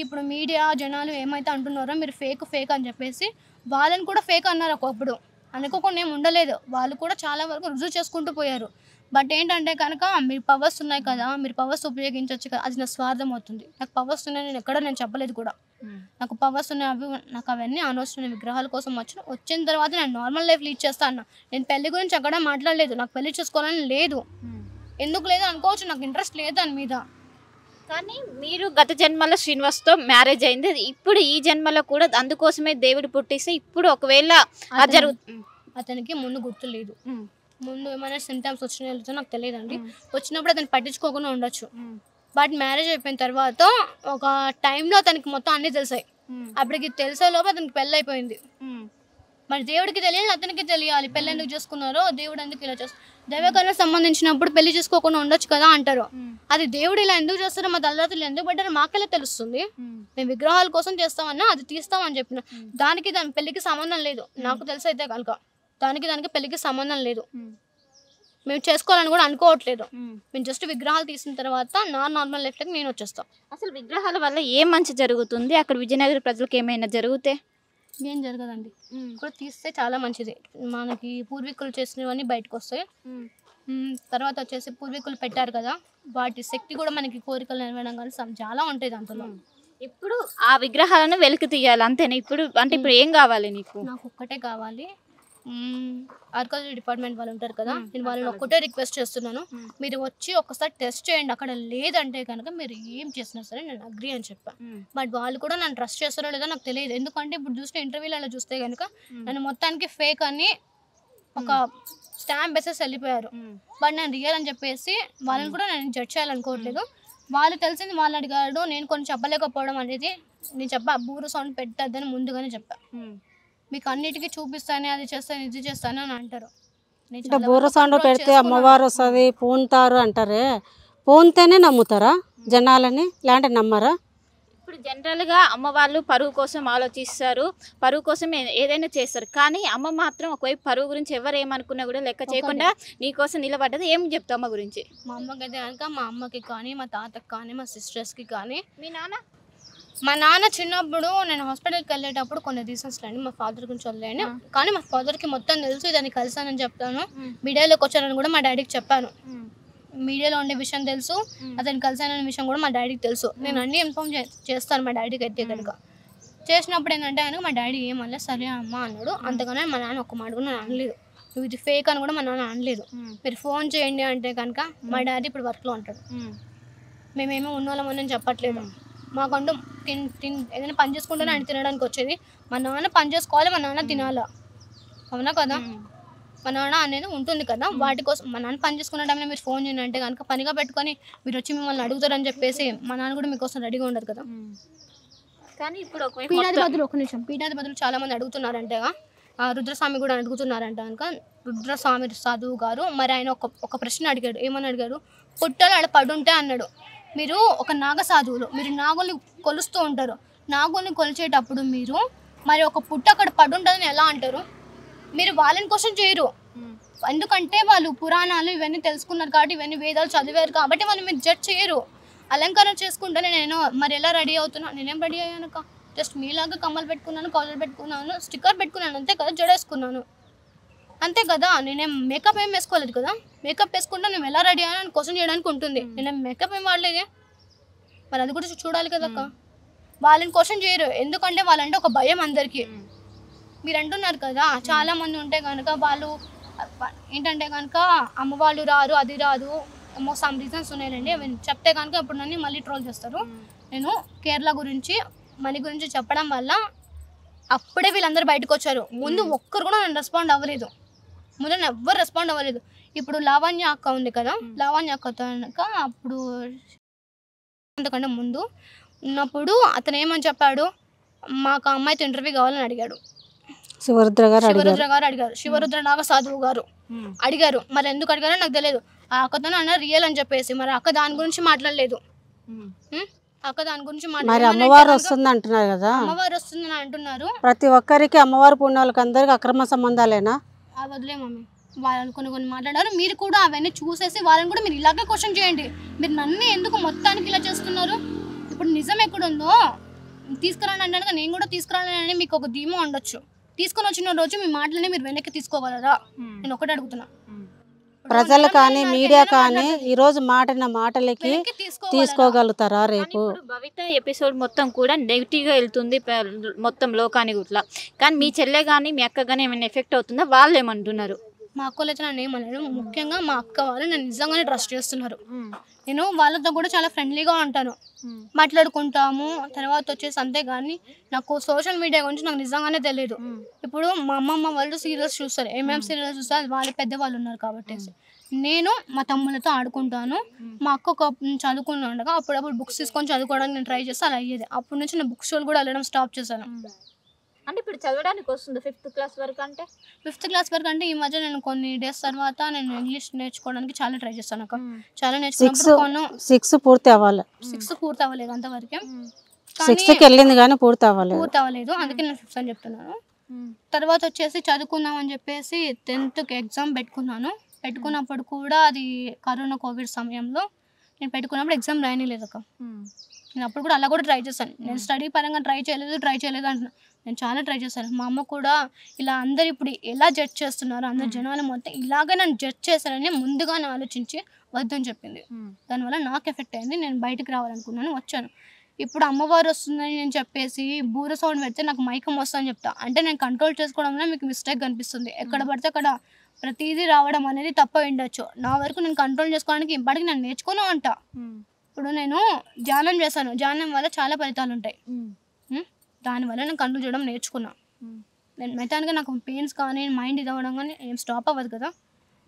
ఇప్పుడు మీడియా జనాలు ఏమైతే అంటున్నారో మీరు ఫేక్ అని చెప్పేసి వాళ్ళని కూడా ఫేక్ అన్నారు ఒకప్పుడు. అనుకోకుండా ఏమి ఉండలేదు, వాళ్ళు కూడా చాలా వరకు రుజువు చేసుకుంటూ పోయారు. బట్ ఏంటంటే కనుక మీరు పవర్స్ ఉన్నాయి కదా, మీరు పవర్స్ ఉపయోగించవచ్చు కదా, అది నా స్వార్థం అవుతుంది. నాకు పవర్స్ ఉన్నాయి నేను చెప్పలేదు కూడా. నాకు పవర్స్ ఉన్నాయి, నాకు అవన్నీ అనవసరమైన విగ్రహాల కోసం వచ్చిన తర్వాత నేను నార్మల్ లైఫ్ లీడ్ చేస్తాను. నేను పెళ్లి గురించి అక్కడ మాట్లాడలేదు, నాకు పెళ్లి చేసుకోవాలని లేదు. ఎందుకు లేదు అనుకోవచ్చు, నాకు ఇంట్రెస్ట్ లేదు దాని మీద. కానీ మీరు గత జన్మలో శ్రీనివాస్తో మ్యారేజ్ అయింది, ఇప్పుడు ఈ జన్మలో కూడా అందుకోసమే దేవుడు పుట్టిస్తే ఇప్పుడు ఒకవేళ అతనికి ముందు గుర్తు లేదు, ముందు ఏమైనా సింటమ్స్ వచ్చినాయో నాకు తెలియదండి. వచ్చినప్పుడు అతను పట్టించుకోకుండా ఉండొచ్చు. బట్ మ్యారేజ్ అయిపోయిన తర్వాత ఒక టైంలో అతనికి మొత్తం అన్నీ తెలిసాయి. అప్పటికి తెలిసే లోపు అతనికి పెళ్ళి అయిపోయింది. మరి దేవుడికి తెలియాలి, అతనికి తెలియాలి పెళ్ళి ఎందుకు చేసుకున్నారో, దేవుడు ఎందుకు ఇలా చేస్తారు. దైవకాలకు సంబంధించినప్పుడు పెళ్లి చేసుకోకుండా ఉండొచ్చు కదా అంటారు. అది దేవుడు ఇలా ఎందుకు చేస్తారో, మా తల్లిదండ్రులు ఎందుకు పడ్డారో మాకెలా తెలుస్తుంది. మేము విగ్రహాల కోసం చేస్తామన్నా అది తీస్తామని చెప్పిన, దాని పెళ్లికి సంబంధం లేదు. నాకు తెలిసి అయితే కనుక దానికి పెళ్లికి సంబంధం లేదు. మేము చేసుకోవాలని కూడా అనుకోవట్లేదు. మేము జస్ట్ విగ్రహాలు తీసిన తర్వాత నార్మల్ లైఫ్లోకి నేను వచ్చేస్తాం. అసలు విగ్రహాల వల్ల ఏం మంచి జరుగుతుంది అక్కడ విజయనగర ప్రజలకు? ఏమైనా జరిగితే ఏం జరగదండి, ఇప్పుడు తీస్తే చాలా మంచిది. మనకి పూర్వీకులు చేసినవన్నీ బయటకు వస్తాయి. తర్వాత వచ్చేసి పూర్వీకులు పెట్టారు కదా, వాటి శక్తి కూడా మనకి కోరికలు నెరవేరడం కానీ చాలా ఉంటాయి దాంట్లో. ఇప్పుడు ఆ విగ్రహాలను వెలికి తీయాలి అంతేనా? ఇప్పుడు అంటే ఇప్పుడు ఏం కావాలి నీకు? నాకు ఒక్కటే కావాలి, ఆర్కియాలజీ డిపార్ట్మెంట్ వాళ్ళు ఉంటారు కదా, నేను వాళ్ళని ఒక్కటే రిక్వెస్ట్ చేస్తున్నాను, మీరు వచ్చి ఒకసారి టెస్ట్ చేయండి. అక్కడ లేదంటే కనుక మీరు ఏం చేసినా సరే నేను అగ్రీ అని చెప్పాను. బట్ వాళ్ళు కూడా నన్ను ట్రస్ట్ చేస్తారో లేదో నాకు తెలియదు. ఎందుకంటే ఇప్పుడు చూసిన ఇంటర్వ్యూలలో చూస్తే కనుక నన్ను మొత్తానికి ఫేక్ అని ఒక స్టాంప్ వేసేసి వెళ్ళిపోయారు. బట్ నేను రియల్ అని చెప్పేసి వాళ్ళని కూడా నేను జడ్జ్ చేయాలనుకోవట్లేదు. వాళ్ళు తెలిసింది వాళ్ళు అడిగాడు, నేను కొన్ని చెప్పలేకపోవడం అనేది నేను బూరు సౌండ్ పెట్టద్దని ముందుగానే చెప్పాను. మీకు అన్నిటికీ చూపిస్తానే, అది చేస్తాను ఇది చేస్తాను అని అంటారు. అంటే బూర సౌండ్ పెడితే అమ్మవారు వస్తుంది పూనుతారు అంటారే, పూనితేనే నమ్ముతారా జనాలని, లేదంటే నమ్మరా? ఇప్పుడు జనరల్గా అమ్మ వాళ్ళు పరువు కోసం ఆలోచిస్తారు, పరువు కోసం ఏదైనా చేస్తారు. కానీ అమ్మ మాత్రం ఒకవైపు పరువు గురించి ఎవరు ఏమనుకున్నా కూడా లెక్క చేయకుండా నీకోసం నిలబడ్డది. ఏం చెప్తావు అమ్మ గురించి? మా అమ్మకి అయితే కనుక మా అమ్మకి కానీ, మా తాతకి కానీ, మా సిస్టర్స్కి కానీ. మీ నాన్న? మా నాన్న చిన్నప్పుడు నేను హాస్పిటల్కి వెళ్ళేటప్పుడు కొన్ని రీజన్స్ లేండి, మా ఫాదర్ గురించి వదిలేండి. కానీ మా ఫాదర్కి మొత్తం తెలుసు, దాన్ని కలిసానని చెప్తాను. మీడియాలోకి వచ్చానని కూడా మా డాడీకి చెప్పాను. మీడియాలో ఉండే విషయం తెలుసు, అతను కలిసాననే విషయం కూడా మా డాడీకి తెలుసు. నేను అన్నీ ఇన్ఫార్మ్ చేస్తాను మా డాడీకి అయితే కనుక. చేసినప్పుడు ఏంటంటే కనుక మా డాడీ ఏమన్నా సరే అమ్మ అన్నాడు. అంతగానే మా నాన్న ఒక్క మాట కూడా నేను అనలేదు, నువ్వు ఇది ఫేక్ అని కూడా మా నాన్న అనలేదు. మీరు ఫోన్ చేయండి అంటే కనుక మా డాడీ ఇప్పుడు వర్క్లో ఉంటాడు. మేమేమో ఉన్నోళ్ళమని చెప్పట్లేదు. మాకంటూ ఏదైనా పని చేసుకుంటేనే ఆయన తినడానికి వచ్చేది. మా నాన్న పని చేసుకోవాలి, మా నాన్న తినాలా, అవునా కదా? మా నాన్న అనేది ఉంటుంది కదా, వాటి కోసం మా నాన్న పని చేసుకున్న టైంలో మీరు ఫోన్ చేయండి అంటే కనుక పనిగా పెట్టుకొని మీరు వచ్చి మిమ్మల్ని అడుగుతారని చెప్పేసి మా నాన్న కూడా మీకోసం రెడీగా ఉండదు కదా. కానీ ఇప్పుడు పీఠాది బదులు చాలా మంది అడుగుతున్నారంటే, రుద్రస్వామి కూడా అడుగుతున్నారంట కనుక. రుద్రస్వామి సాధువు గారు మరి ఆయన ఒక ప్రశ్న అడిగాడు. ఏమని అడిగాడు? పుట్టలు ఆడ పడుంటే అన్నాడు. మీరు ఒక నాగ సాధువులు, మీరు నాగుల్ని కొలుస్తూ ఉంటారు. నాగుల్ని కొలిచేటప్పుడు మీరు మరి ఒక పుట్ట అక్కడ పడుంటుందని ఎలా అంటారు? మీరు వాళ్ళని క్వశ్చన్ చేయరు, ఎందుకంటే వాళ్ళు పురాణాలు ఇవన్నీ తెలుసుకున్నారు కాబట్టి, ఇవన్నీ వేదాలు చదివారు కాబట్టి వాళ్ళు మీరు జడ్జ్ చేయరు. అలంకరణ చేసుకుంటే నేను మరి ఎలా రెడీ అవుతున్నాను? నేనేం రెడీ అయ్యాను? జస్ట్ మీలాగా కమ్మలు పెట్టుకున్నాను, కాలర్ పెట్టుకున్నాను, స్టిక్కర్ పెట్టుకున్నాను, అంతే కదా. జడేసుకున్నాను అంతే కదా. నేనేం మేకప్ ఏం వేసుకోలేదు కదా. మేకప్ వేసుకుంటే నువ్వు ఎలా రెడీ అయ్యాను క్వశ్చన్ చేయడానికి ఉంటుంది. నేనేం మేకప్ ఏం వాడలేదే, మరి అది కూడా చూడాలి కదా అక్క. వాళ్ళని క్వశ్చన్ చేయరు, ఎందుకంటే వాళ్ళంటే ఒక భయం అందరికీ. మీరు అంటున్నారు కదా చాలా మంది ఉంటే కనుక వాళ్ళు ఏంటంటే కనుక అమ్మ వాళ్ళు రారు, అది రాదు, సమ్ రీజన్స్ ఉన్నాయండి, అవి చెప్తే కనుక ఇప్పుడు నన్ను మళ్ళీ ట్రోల్ చేస్తారు. నేను కేరళ గురించి మనీ గురించి చెప్పడం వల్ల అప్పుడే వీళ్ళందరూ బయటకు వచ్చారు. ముందు ఒక్కరు కూడా నేను రెస్పాండ్ అవ్వలేదు, ముందు నేను ఎవ్వరు రెస్పాండ్ అవ్వలేదు. ఇప్పుడు లావణ్య అక్క ఉంది కదా, లావణ్య అక్కతో అప్పుడు అంతకంటే ముందు ఉన్నప్పుడు అతను ఏమని చెప్పాడు, మాకు ఆ అమ్మాయితో ఇంటర్వ్యూ కావాలని అడిగాడు. శివరుద్ర గారు అడిగారు, శివరుద్ర నాగ సాధువు గారు అడిగారు. మరి ఎందుకు అడిగారో నాకు తెలియదు. ఆ అక్కతో అన్న రియల్ అని చెప్పేసి, మరి అక్క దాని గురించి మాట్లాడలేదు. అక్క దాని గురించి మరి అమ్మవారు వస్తుంది అంటున్నారు కదా, అమ్మవారు వస్తుందని అంటున్నారు. ప్రతి ఒక్కరికి అమ్మవారు పుణ్యాలకు అందరికి అక్రమ సంబంధాలేనా? వదిలే మమ్మీ, వాళ్ళని కొన్ని మాట్లాడారు. మీరు కూడా అవన్నీ చూసేసి వాళ్ళని కూడా మీరు ఇలాగే క్వశ్చన్ చేయండి. మీరు నన్ను ఎందుకు మొత్తానికి ఇలా చేస్తున్నారు? ఇప్పుడు నిజం ఎక్కడుందో తీసుకురాని అంటే నేను కూడా తీసుకురాలని మీకు ఒక ధీమా ఉండొచ్చు. తీసుకొని వచ్చిన రోజు మీ మాటలని మీరు వెనక్కి తీసుకోగలరా? నేను ఒకటి అడుగుతున్నా. ప్రజలు కానీ మీడియా కానీ ఈ రోజు మాటిన మాటలకి తీసుకోగలుగుతారా రేపు? భవిత ఎపిసోడ్ మొత్తం కూడా నెగిటివ్గా వెళ్తుంది మొత్తం లోకానికి గుట్లా. కానీ మీ చెల్లె కానీ మీ అక్క కానీ ఏమైనా ఎఫెక్ట్ అవుతుందా? వాళ్ళు ఏమంటున్నారు? మా అక్కలు అయితే నన్ను ఏమన్నారు, ముఖ్యంగా మా అక్క వాళ్ళు నన్ను నిజంగానే ట్రస్ట్ చేస్తున్నారు. నేను వాళ్ళతో కూడా చాలా ఫ్రెండ్లీగా ఉంటాను, మాట్లాడుకుంటాము. తర్వాత వచ్చేసి అంతే, కానీ నాకు సోషల్ మీడియా గురించి నాకు నిజంగానే తెలియదు. ఇప్పుడు మా అమ్మమ్మ వాళ్ళు సీరియల్స్ చూస్తారు, ఏమేమి సీరియల్స్ చూస్తారు, వాళ్ళు పెద్దవాళ్ళు ఉన్నారు కాబట్టి నేను మా తమ్ముళ్ళతో ఆడుకుంటాను. మా అక్క ఒక చదువుకుని ఉండగా అప్పుడప్పుడు బుక్స్ తీసుకొని చదువుకోవడానికి నేను ట్రై చేస్తే అలా అయ్యేది. అప్పటి నుంచి నేను బుక్ స్టోర్ కూడా వెళ్ళడం స్టాప్ చేశాను. అంటే ఇప్పుడు చదవడానికి వస్తుంది 5th క్లాస్ వరకు. అంటే 5th క్లాస్ వరకు అంటే ఈ మధ్య నేను కొన్ని డేస్ తర్వాత నేను ఇంగ్లీష్ నేర్చుకోవడానికి చాలా ట్రై చేస్తాను అక్క. చాలా నేర్చుకున్నాను. 6 పూర్తి అవ్వాలి. 6 పూర్తి అవ్వలేదు అంతవరకే. 6కి వెళ్ళింది కానీ పూర్తి అవ్వలేదు. అందుకే నేను 5th అని చెప్తున్నాను. తర్వాత వచ్చేసి చదువుకుందాం అని చెప్పేసి 10th ఎగ్జామ్ పెట్టుకున్నప్పుడు కూడా అది కరోనా కోవిడ్ సమయంలో నేను పెట్టుకున్నప్పుడు ఎగ్జామ్ రాయలేదు అక్క. నేను అప్పుడు కూడా అలా కూడా ట్రై చేశాను. నేను స్టడీ పరంగా ట్రై చేయలేదు అంటున్నా. నేను చాలా ట్రై చేశాను. మా అమ్మ కూడా ఇలా అందరు ఇప్పుడు ఎలా జడ్జ్ చేస్తున్నారు, అందరు జనాలు మొత్తం ఇలాగే నన్ను జడ్జ్ చేశారని ముందుగానే ఆలోచించి వద్దని చెప్పింది. దానివల్ల నాకు ఎఫెక్ట్ అయింది. నేను బయటకు రావాలనుకున్నాను, వచ్చాను. ఇప్పుడు అమ్మవారు వస్తుందని నేను చెప్పేసి బూర సౌండ్ పెడితే నాకు మైకం వస్తుందని చెప్తా. అంటే నేను కంట్రోల్ చేసుకోవడంలో మీకు మిస్టేక్ కనిపిస్తుంది. ఎక్కడ పడితే అక్కడ ప్రతిదీ రావడం అనేది తప్ప ఉండొచ్చు. నా వరకు నేను కంట్రోల్ చేసుకోవడానికి ఇప్పటికి నేను నేర్చుకునే ఉంటా. ఇప్పుడు నేను ధ్యానం చేశాను, ధ్యానం వల్ల చాలా ఫలితాలు ఉంటాయి. దానివల్ల నేను కంట్రోల్ చేయడం నేర్చుకున్నా. నేను మెటాన్గా నాకు పెయిన్స్ కానీ మైండ్ ఇది అవ్వడం కానీ ఏం స్టాప్ అవ్వదు కదా.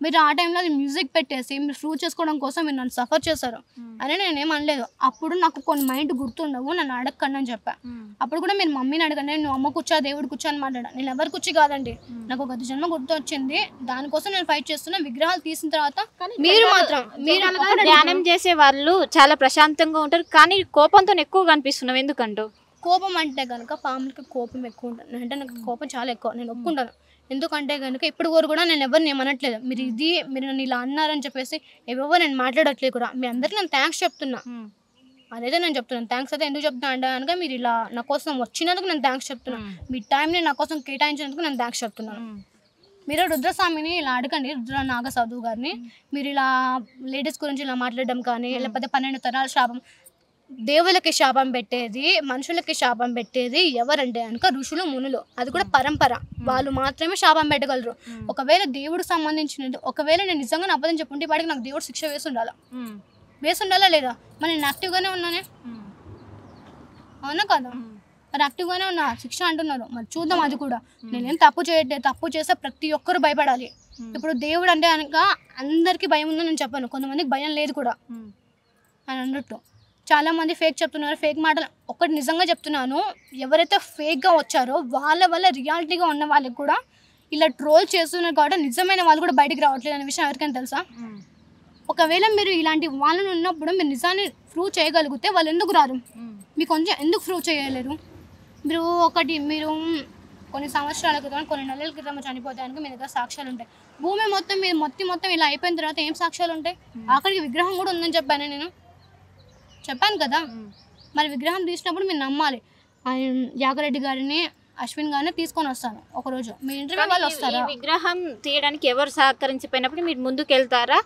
మీరు ఆ టైంలో అది మ్యూజిక్ పెట్టేసి మీరు ప్రూవ్ చేసుకోవడం కోసం మీరు నన్ను సఫర్ చేశారు అని నేనేం అనలేదు. అప్పుడు నాకు కొన్ని మైండ్ గుర్తుండవు, నన్ను అడగకండి అని చెప్పా. అప్పుడు కూడా మీరు మమ్మీని అడగండి, నువ్వు అమ్మ కూర్చో దేవుడు కూర్చో అని మాట్లాడా. నేను ఎవరు కూర్చి కాదండి, నాకు గత జన్మ గుర్తు వచ్చింది, దానికోసం నేను ఫైట్ చేస్తున్నా. విగ్రహాలు తీసిన తర్వాత మీరు మాత్రం మీరు ధ్యానం చేసే వాళ్ళు చాలా ప్రశాంతంగా ఉంటారు, కానీ కోపంతో ఎక్కువ కనిపిస్తున్నావు. ఎందుకంటూ కోపం అంటే కనుక పాములకి కోపం ఎక్కువ ఉంటుంది, అంటే నాకు కోపం చాలా ఎక్కువ. నేను ఒప్పుకుంటాను. ఎందుకంటే కనుక ఇప్పుడు వరకు కూడా నేను ఎవరిని ఏమనట్లేదు. మీరు నన్ను ఇలా అన్నారని చెప్పేసి ఎవరో నేను మాట్లాడట్లేదు కూడా. మీ అందరికీ నేను థ్యాంక్స్ చెప్తున్నా. అదైతే నేను చెప్తున్నాను. థ్యాంక్స్ అయితే ఎందుకు చెప్తున్నా అంటే కనుక మీరు ఇలా నా కోసం వచ్చినందుకు నేను థ్యాంక్స్ చెప్తున్నాను. మీ టైంని నా కోసం కేటాయించినందుకు నేను థ్యాంక్స్ చెప్తున్నాను. మీరు రుద్రస్వామిని ఇలా అడగండి, రుద్ర నాగ సాధువు గారిని. మీరు ఇలా లేడీస్ గురించి ఇలా మాట్లాడడం కానీ, లేకపోతే 12 తరాల శాపం, దేవులకి శాపం పెట్టేది, మనుషులకి శాపం పెట్టేది ఎవరంటే కనుక ఋషులు మునులు. అది కూడా పరంపర, వాళ్ళు మాత్రమే శాపం పెట్టగలరు. ఒకవేళ దేవుడికి సంబంధించినది, ఒకవేళ నేను నిజంగా అబద్ధం చెప్పుంటే వాడికి నాకు దేవుడు శిక్ష వేసి ఉండాలా లేదా? మరి నేను యాక్టివ్గానే ఉన్నానే, అవునా కదా? మరి యాక్టివ్గానే ఉన్నా, శిక్ష అంటున్నారు. మరి చూద్దాం అది కూడా. నేనేం తప్పు చేయట్లేదు. తప్పు చేస్తే ప్రతి ఒక్కరు భయపడాలి. ఇప్పుడు దేవుడు అంటే కనుక అందరికీ భయం ఉందని నేను చెప్పాను, కొంతమందికి భయం లేదు కూడా అని అన్నట్టు. చాలామంది ఫేక్ చెప్తున్నారు, ఫేక్ మాటలు. ఒకటి నిజంగా చెప్తున్నాను, ఎవరైతే ఫేక్గా వచ్చారో వాళ్ళ వల్ల రియాలిటీగా ఉన్న వాళ్ళకి కూడా ఇలా ట్రోల్ చేస్తున్నారు కాబట్టి నిజమైన వాళ్ళు కూడా బయటికి రావట్లేదు అనే విషయం ఎవరికైనా తెలుసా? ఒకవేళ మీరు ఇలాంటి వాళ్ళని ఉన్నప్పుడు మీరు నిజాన్ని ప్రూవ్ చేయగలిగితే వాళ్ళు ఎందుకు రారు? మీకు కొంచెం ఎందుకు ప్రూవ్ చేయలేరు? మీరు కొన్ని సంవత్సరాల క్రితం, కొన్ని నెలల క్రితం చనిపోతానికి మీ దగ్గర సాక్ష్యాలు ఉంటాయి. భూమి మొత్తం మీరు మొత్తం ఇలా అయిపోయిన తర్వాత ఏం సాక్ష్యాలు ఉంటాయి? అక్కడికి విగ్రహం కూడా ఉందని చెప్పాను కదా. మరి విగ్రహం తీసినప్పుడు మీరు నమ్మాలి. యాగరెడ్డి గారిని, అశ్విన్ గారిని తీసుకొని వస్తాను ఒకరోజు. మీ ఇంటర్వ్యూ వాళ్ళు వస్తారా? విగ్రహం తీయడానికి ఎవరు సహకరించిపోయినప్పుడు మీరు ముందుకు వెళ్తారా?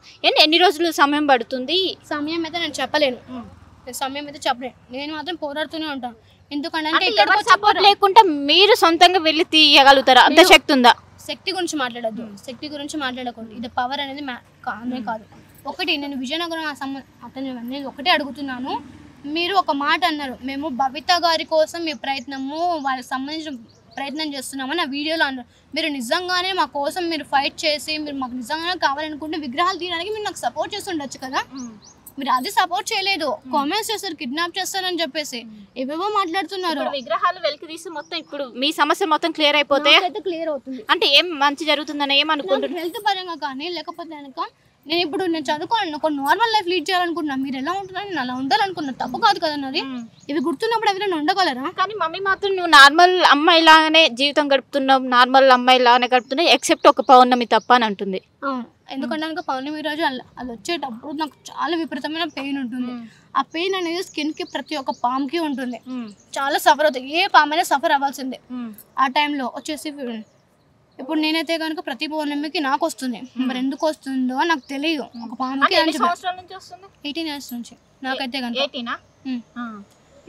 ఎన్ని రోజులు సమయం పడుతుంది? సమయం అయితే నేను చెప్పలేను. నేను మాత్రం పోరాడుతూనే ఉంటాను. ఎందుకంటే సపోర్ట్ లేకుండా మీరు సొంతంగా వెళ్ళి తీయగలుగుతారా? అంత శక్తి ఉందా? శక్తి గురించి మాట్లాడద్దు, శక్తి గురించి మాట్లాడకూడదు. ఇది పవర్ అనేది కాదు. ఒకటి నేను విజయనగరం అతను ఒకటే అడుగుతున్నాను. మీరు ఒక మాట అన్నారు, మేము బబిత గారి కోసం మీ ప్రయత్నము వాళ్ళకి సంబంధించిన ప్రయత్నం చేస్తున్నామని ఆ వీడియోలో అన్నారు. మీరు నిజంగానే మా కోసం మీరు ఫైట్ చేసి మీరు మాకు నిజంగానే కావాలనుకుంటే విగ్రహాలు తీయడానికి మీరు నాకు సపోర్ట్ చేసి ఉండొచ్చు కదా. మీరు అది సపోర్ట్ చేయలేదు, కామెంట్స్ చేస్తారు, కిడ్నాప్ చేస్తారని చెప్పేసి ఏవేవో మాట్లాడుతున్నారు. విగ్రహాలు వెలికి తీసి మొత్తం ఇప్పుడు మీ సమస్య మొత్తం క్లియర్ అయిపోతే క్లియర్ అవుతుంది అంటే ఏం మంచి జరుగుతుందని ఏమనుకుంటున్నారు? హెల్త్ పరంగా కానీ లేకపోతే కనుక నేను చదువుకోవాలి, ఒక నార్మల్ లైఫ్ లీడ్ చేయాలనుకుంటున్నా. మీరు ఎలా ఉంటున్నారు, నేను అలా ఉండాలనుకున్నా, తప్పు కాదు కదా నాది. ఇవి గుర్తున్నప్పుడు ఎవరైనా ఉండగలరా? కానీ మమ్మీ మాత్రం నువ్వు నార్మల్ అమ్మాయి లాగానే జీవితం గడుపుతున్నావు, నార్మల్ అమ్మాయి లాగానే గడుపుతున్నావు, ఎక్సెప్ట్ ఒక పౌర్ణమి తప్ప అని అంటుంది. ఎందుకంటే కనుక పౌర్ణమి రోజు అది వచ్చేటప్పుడు నాకు చాలా విపరీతమైన పెయిన్ ఉంటుంది. ఆ పెయిన్ అనేది స్కిన్ కి ప్రతి ఒక్క పామ్కి ఉంటుంది, చాలా సఫర్ అవుతుంది. ఏ పామ్ అయినా సఫర్ అవ్వాల్సిందే. ఆ టైంలో వచ్చేసి ఇప్పుడు నేనైతే కనుక ప్రతి పౌర్ణమికి నాకు వస్తుంది. మరి ఎందుకు వస్తుందో నాకు తెలియదు. ఒక పాముకి 18 years నుంచి నాకైతే కనుక.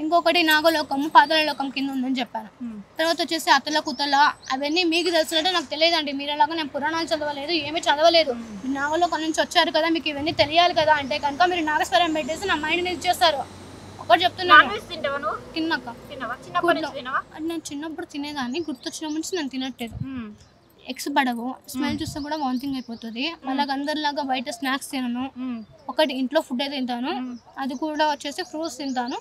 ఇంకొకటి నాగలోకము పాతాళలోకం కింద ఉందని చెప్పాను. తర్వాత వచ్చేసి అతల కుతల అవన్నీ మీకు తెలిసినట్టే నాకు తెలియదండి. మీరు ఎలాగో నేను పురాణాలు చదవలేదు, ఏమీ చదవలేదు. నాగలోకం నుంచి వచ్చారు కదా, మీకు ఇవన్నీ తెలియాలి కదా అంటే కనుక మీరు నాగస్వరం పెట్టేసి నా మైండ్ని ఇచ్చేస్తారు. ఒకటి చెప్తున్నాను, తిన్నాక నేను చిన్నప్పుడు తినేదాన్ని, గుర్తొచ్చినప్పటి నుంచి నేను తినట్లేదు. ఎగ్స్ పడవు, స్మెల్ చూస్తే కూడా వామిటింగ్ అయిపోతుంది. అలాగ అందరిలాగా బయట స్నాక్స్ తినను. ఒకటి ఇంట్లో ఫుడ్ అయితే తింటాను, అది కూడా వచ్చేసి ఫ్రూట్స్ తింటాను.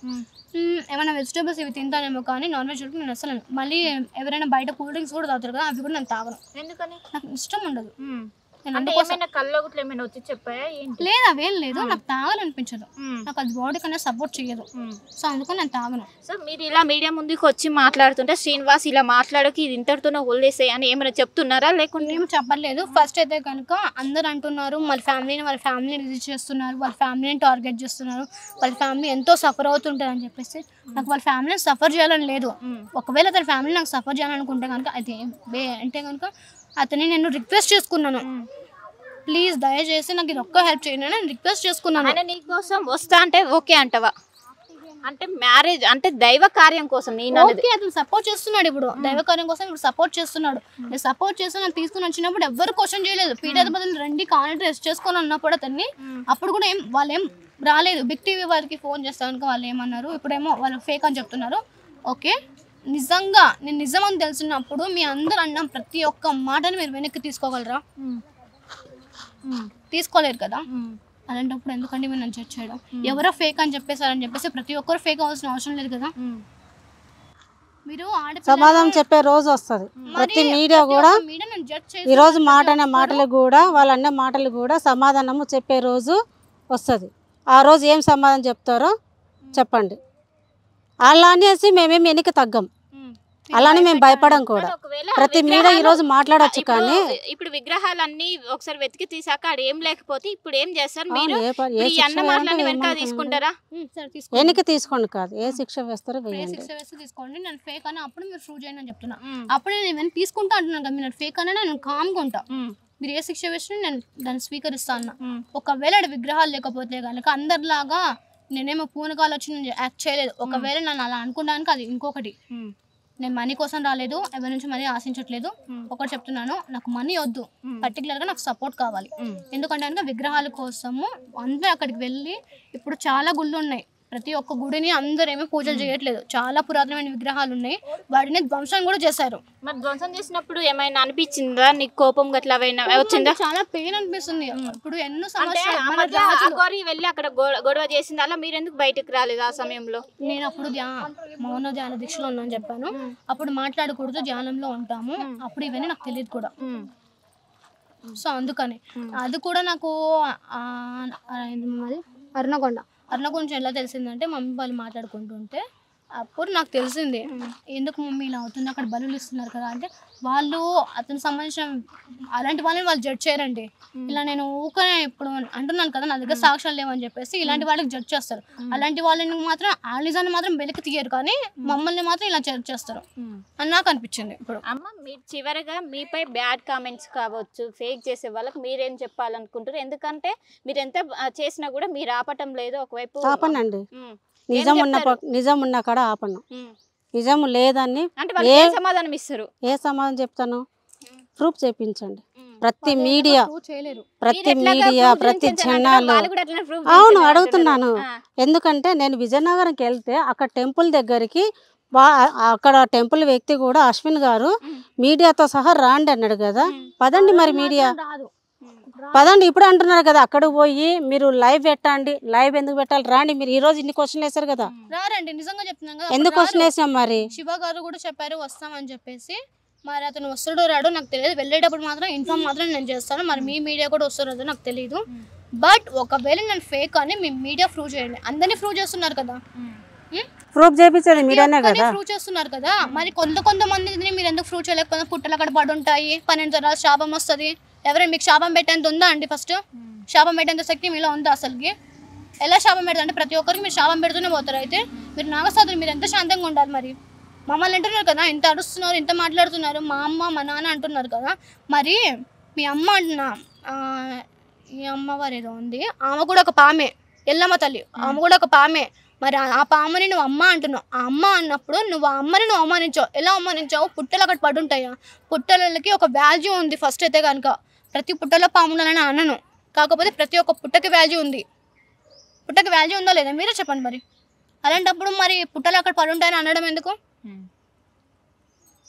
ఏమైనా వెజిటేబుల్స్ ఇవి తింటానేమో కానీ నాన్ వెజ్ నేను అసలు. మళ్ళీ ఎవరైనా బయట కూల్ డ్రింక్స్ కూడా తాగుతారు కదా, అవి కూడా నేను తాగను. ఎందుకని? నాకు ఇష్టం ఉండదు. లేదు అవేం లేదు, నాకు తాగాలనిపించదు. నాకు అది బాడీ కన్నా సపోర్ట్ చేయదు. సో అందుకని నేను తాగను. సో మీరు ఇలా మీడియా ముందుకు వచ్చి మాట్లాడుతుంటే శ్రీనివాస్ ఇలా మాట్లాడకి ఇది ఇంతటితోనే వదిలేసాయి అని ఏమైనా చెప్తున్నారా? లేకుంటే ఏం చెప్పలేదు. ఫస్ట్ అయితే కనుక అందరు అంటున్నారు వాళ్ళ ఫ్యామిలీని రిలీజ్ చేస్తున్నారు, వాళ్ళ ఫ్యామిలీని టార్గెట్ చేస్తున్నారు, వాళ్ళ ఫ్యామిలీ ఎంతో సఫర్ అవుతుంటారు అని చెప్పేసి. నాకు వాళ్ళ ఫ్యామిలీని సఫర్ చేయాలని లేదు. ఒకవేళ తన ఫ్యామిలీ నాకు సఫర్ చేయాలనుకుంటే కనుక అయితే అంటే కనుక అతన్ని నేను రిక్వెస్ట్ చేసుకున్నాను, ప్లీజ్ దయచేసి నాకు ఇది ఒక్క హెల్ప్ చేయండి అని రిక్వెస్ట్ చేసుకున్నాను. ఆయన నీకోసం వస్తా అంటే ఓకే అంటవా? అంటే మ్యారేజ్ అంటే దైవ కార్యం కోసం అతను సపోర్ట్ చేస్తున్నాడు. ఇప్పుడు దైవ కార్యం కోసం ఇప్పుడు సపోర్ట్ చేస్తున్నాడు. నేను సపోర్ట్ చేసి నేను తీసుకుని వచ్చినప్పుడు ఎవ్వరు క్వశ్చన్ చేయలేదు. పీటర్ బదులు రండి కాంట్రాక్ట్ రెస్ట్ చేసుకొని అన్నప్పుడు అతన్ని అప్పుడు కూడా వాళ్ళేం రాలేదు. బిగ్ టీవీ వాళ్ళకి ఫోన్ చేస్తాను, వాళ్ళు ఏమన్నారు, ఇప్పుడేమో వాళ్ళు ఫేక్ అని చెప్తున్నారు. ఓకే, నిజంగా నేను నిజం అని తెలిసినప్పుడు మీ అందరు అన్నాం ప్రతి ఒక్క మాటని మీరు వెనక్కి తీసుకోగలరా? తీసుకోలేరు కదా. అలాంటప్పుడు ఎందుకంటే మీరు నన్ను జడ్జ్ చేయడం? ఎవరో ఫేక్ అని చెప్పేసారని చెప్పేసి ప్రతి ఒక్కరు ఫేక్ అవ్వాల్సిన అవసరం లేదు కదా. మీరు సమాధానం చెప్పే రోజు వస్తుంది. ప్రతి మీడియా కూడా ఈరోజు మాటలు కూడా వాళ్ళు అన్న మాటలు కూడా సమాధానము చెప్పే రోజు వస్తుంది. ఆ రోజు ఏం సమాధానం చెప్తారో చెప్పండి. అలా అనేసి మేమేమి వెనక్కి తగ్గం, అలానే మేము భయపడం కూడా. ప్రతి మీడియా ఈ రోజు మాట్లాడొచ్చు కానీ ఇప్పుడు విగ్రహాలన్నీ ఒకసారి వెతికి తీసాక అది ఏం లేకపోతే ఇప్పుడు ఏం చేస్తారు మీరు? ఈ అన్న మాటలన్నీ వెనక తీసుకుంటారా? వెనక్కి తీసుకోండి కాదు, ఏ శిక్ష వేస్తారో శిక్ష వేస్తే తీసుకోండి. నేను ఫేక్ అని అప్పుడు మీరు ప్రూవ్ చేయండి అని చెప్తున్నా. అప్పుడు నేను వెనక్కి తీసుకుంటా అంటున్నాను కదా, మీరు ఫేక్ అనే నేను కామ్గా ఉంటా. మీరు ఏ శిక్ష వేసినా నేను దాన్ని స్వీకరిస్తా అన్న. ఒకవేళ విగ్రహాలు లేకపోతే కనుక అందరిలాగా నేనేమో పూనకాలు వచ్చి నేను యాక్ట్ చేయలేదు. ఒకవేళ నన్ను అలా అనుకున్నాను అది ఇంకొకటి. నేను మనీ కోసం రాలేదు, ఎవరి నుంచి మనీ ఆశించట్లేదు. ఒకటి చెప్తున్నాను, నాకు మనీ వద్దు, పర్టికులర్గా నాకు సపోర్ట్ కావాలి. ఎందుకంటే కనుక విగ్రహాల కోసము అందరూ అక్కడికి వెళ్ళి ఇప్పుడు చాలా గుళ్ళు ఉన్నాయి. ప్రతి ఒక్క గుడిని అందరూ ఏమీ పూజలు చేయట్లేదు. చాలా పురాతనమైన విగ్రహాలు ఉన్నాయి, వాటిని ధ్వంసం కూడా చేశారు. మరి ధ్వంసం చేసినప్పుడు ఏమైనా అనిపించిందా నీకు? కోపం గట్లా వచ్చిందా? చాలా పెయిన్ అనిపిస్తుంది. ఇప్పుడు ఎన్నో సంవత్సరాలు వెళ్ళి అక్కడ గొడవ చేసింది, అలా మీరు ఎందుకు బయటకు రాలేదు ఆ సమయంలో? నేను అప్పుడు మౌన ధ్యాన దీక్షలో ఉన్నాను చెప్పాను. అప్పుడు మాట్లాడకూడదు, ధ్యానంలో ఉంటాము. అప్పుడు ఇవన్నీ నాకు తెలియదు కూడా. సో అందుకని అది కూడా నాకు అరుణ గురించి ఎలా తెలిసిందంటే మమ్మీ వాళ్ళు మాట్లాడుకుంటుంటే అప్పుడు నాకు తెలిసింది ఎందుకు మమ్మీ ఇలా అవుతుంది, అక్కడ బలులు ఇస్తున్నారు కదా అంటే వాళ్ళు అతనికి సంబంధించిన అలాంటి వాళ్ళని వాళ్ళు జడ్జ్ చేయరండి. ఇలా నేను ఊకనే ఇప్పుడు అంటున్నాను కదా, నా దగ్గర సాక్ష్యాలు లేవని చెప్పేసి ఇలాంటి వాళ్ళకి జడ్జ్ చేస్తారు. అలాంటి వాళ్ళని మాత్రం ఆ నిజాన్ని మాత్రం వెలికి తీయరు, కానీ మమ్మల్ని మాత్రం ఇలా జడ్జ్ చేస్తారు అని నాకు అనిపించింది. ఇప్పుడు అమ్మ మీరు చివరిగా మీపై బ్యాడ్ కామెంట్స్ కావచ్చు, ఫేక్ చేసే వాళ్ళకి మీరేం చెప్పాలనుకుంటారు? ఎందుకంటే మీరు ఎంత చేసినా కూడా మీరు ఆపటం లేదు. ఒకవైపు ఆపనండి, నిజం ఉన్న కాడ ఆపను. నిజం లేదని సమాధానం ఇస్తారు. ఏ సమాధానం చెప్తాను? ప్రూఫ్ చేయించండి. ప్రతి మీడియా చేయలేరు. ప్రతి మీడియా ప్రతి ఛానల్ అవును అడుగుతున్నాను. ఎందుకంటే నేను విజయనగరంకి వెళ్తే అక్కడ టెంపుల్ దగ్గరికి అక్కడ టెంపుల్ వ్యక్తి కూడా అశ్విన్ గారు మీడియాతో సహా రాండి అన్నాడు కదా. పదండి మరి మీడియా పదండి ఇప్పుడు అంటున్నారు కదా. అక్కడికి పోయి మీరు లైవ్ పెట్టండి. లైవ్ ఎందుకు పెట్టాలి? రాండి మీరు. ఈ రోజు ఇన్ని క్వశ్చన్లు వేశారు కదా. రారండి, నిజంగా చెప్తున్నాను కదా. ఎందుకు క్వశ్చన్ వేసాం మరి? శివ గారు కూడా చెప్పారు వస్తామని చెప్పేసి. మరి అతను వస్తాడో రాడో నాకు తెలియదు. వెళ్ళేటప్పుడు మాత్రం ఇన్ఫార్మ్ మాత్రం నేను చేస్తాను. మరి మీ మీడియా కూడా వస్తారో నాకు తెలియదు. బట్ ఒకవేళ నేను ఫేక్ అని మీ మీడియా ప్రూవ్ చేయండి. అందరినీ ప్రూవ్ చేస్తున్నారు కదా. ప్రూఫ్ చేయించేది మీడియానే కదా. ప్రూవ్ చేస్తున్నారు కదా. మరి కొంతమందిని మీరు ఎందుకు ప్రూవ్ చేయలేకపోతే? పుట్టలు అక్కడ పడి ఉంటాయి, 12 తరాలు శాపం వస్తుంది. ఎవరైనా మీకు శాపం పెట్టేంత ఉందా అండి? ఫస్ట్ శాపం పెట్టేంత శక్తి మీలో ఉందా అసలుకి? ఎలా శాపం పెడతా అంటే ప్రతి ఒక్కరికి మీరు శాపం పెడుతూనే పోతారు. అయితే మీరు నాగసాధులు, మీరు ఎంత శాంతంగా ఉండాలి మరి? మమ్మల్ని అంటున్నారు కదా, ఇంత అరుస్తున్నారు, ఇంత మాట్లాడుతున్నారు, మా అమ్మ మా నాన్న అంటున్నారు కదా. మరి మీ అమ్మ అంటున్నా, ఈ అమ్మవారు ఏదో ఉంది, ఆమె కూడా ఒక పామే, ఎల్లమ్మ తల్లి, ఆమె కూడా ఒక పామే. మరి ఆ పాముని నువ్వు అమ్మ అంటున్నావు. ఆ అమ్మ అన్నప్పుడు నువ్వు ఆ అమ్మని నువ్వు అవమానించావు. ఎలా అవమానించావు? పుట్టలు అక్కడ పడుంటాయా? పుట్టలకి ఒక వాల్యూ ఉంది. ఫస్ట్ అయితే కనుక ప్రతి పుట్టలో పాము ఉండాలని అనను, కాకపోతే ప్రతి ఒక్క పుట్టకి వాల్యూ ఉంది. పుట్టకి వాల్యూ ఉందో లేదా మీరే చెప్పండి మరి. అలాంటప్పుడు మరి పుట్టలు అక్కడ పడుంటాయని అనడం ఎందుకు?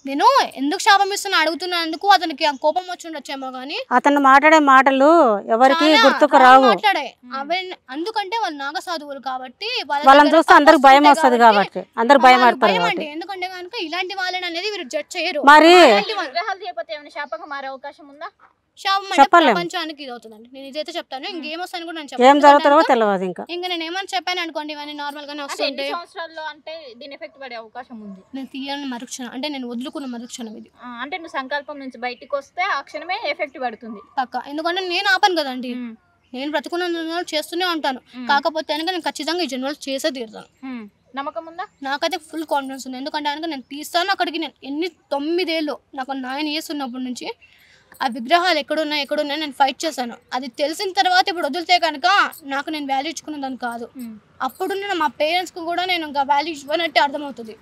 నేను ఎందుకు శాపం ఇస్తున్నా అడుగుతున్నందుకు అతనికి కోపం వచ్చి ఉండొచ్చేమో కానీ అతను మాట్లాడే మాటలు ఎవరికి గుర్తుకు రావు. మాట్లాడే అందుకంటే వాళ్ళు నాగసాధువులు కాబట్టి వాళ్ళని చూస్తే అందరికి భయం వస్తుంది కాబట్టి అందరు భయపడతారు. ఎందుకంటే కనుక ఇలాంటి వాళ్ళని అనేది మీరు జడ్జ్ చేయరు. మరి శాపంగా మారే అవకాశం ఉందా? ప్రపంచానికి ఇది అవుతుందండి. నేను ఇదైతే చెప్తాను. ఇంకేం వస్తాను కూడా నేను ఏం జరుగుతుందో తెలియదు. ఇంకా నేను ఏమని చెప్పాను అనుకోండి, ఇవన్నీ నార్మల్ గానే వస్తుంది. సంవత్సరాల్లో అంటే దీని ఎఫెక్ట్ పడే అవకాశం ఉంది. నేను తీయని మరుక్షణం అంటే నేను వదులుకున్న మరుక్షణం ఇది. అంటే నువ్వు సంకల్పం నుంచి బయటికి వస్తే ఆ క్షణమే ఎఫెక్ట్ పడుతుంది పక్క. ఎందుకంటే నేను ఆపను కదండి, నేను బ్రతుకున్న చేస్తూనే ఉంటాను. కాకపోతే కనుక నేను ఖచ్చితంగా ఈ జన్మలు చేసే తీరుతాను. నమ్మకం ఉందా? నాకైతే ఫుల్ కాన్ఫిడెన్స్ ఉంది. ఎందుకంటే కనుక నేను తీస్తాను అక్కడికి. నేను 9 ఏళ్ళు నాకు 9 years ఉన్నప్పటి నుంచి ఆ విగ్రహాలు ఎక్కడున్నాయి నేను ఫైట్ చేశాను. అది తెలిసిన తర్వాత ఇప్పుడు వదిలితే కనుక నాకు నేను వాల్యూ ఇచ్చుకున్నదని కాదు. అప్పుడు నేను మా పేరెంట్స్కి కూడా నేను ఇంకా వాల్యూ ఇవ్వనట్టే అర్థమవుతుంది.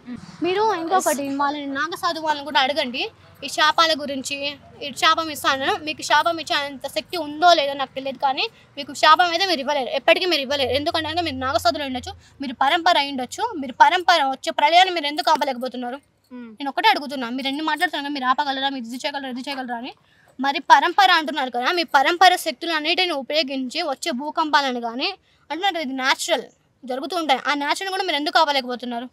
మీరు ఇంకొకటి వాళ్ళని నాగసాధు వాళ్ళని కూడా అడగండి ఈ శాపాల గురించి. ఈ శాపం ఇస్తాను, మీకు శాపం ఇచ్చేంత శక్తి ఉందో లేదో నాకు తెలియదు, కానీ మీకు శాపం అయితే మీరు ఇవ్వలేరు, ఎప్పటికీ మీరు ఇవ్వలేరు. ఎందుకంటే మీరు నాగసాధులు ఉండొచ్చు, మీరు పరంపర అయి ఉండొచ్చు. మీరు పరంపర వచ్చే ప్రళయాన్ని మీరు ఎందుకు ఆపలేకపోతున్నారు? నేను ఒకటే అడుగుతున్నా. మీరు ఎన్ని మాట్లాడుతున్నారు, మీరు ఆపగలరా, మీరు ఇది చేయగలరా అని. మరి పరంపర అంటున్నారు కదా, మీ పరంపర శక్తులు అన్నిటిని ఉపయోగించి వచ్చే భూకంపాలను కానీ అంటున్నారు ఇది న్యాచురల్ జరుగుతూ ఉంటాయి. ఆ న్యాచురల్ కూడా మీరు ఎందుకు ఆపలేకపోతున్నారు?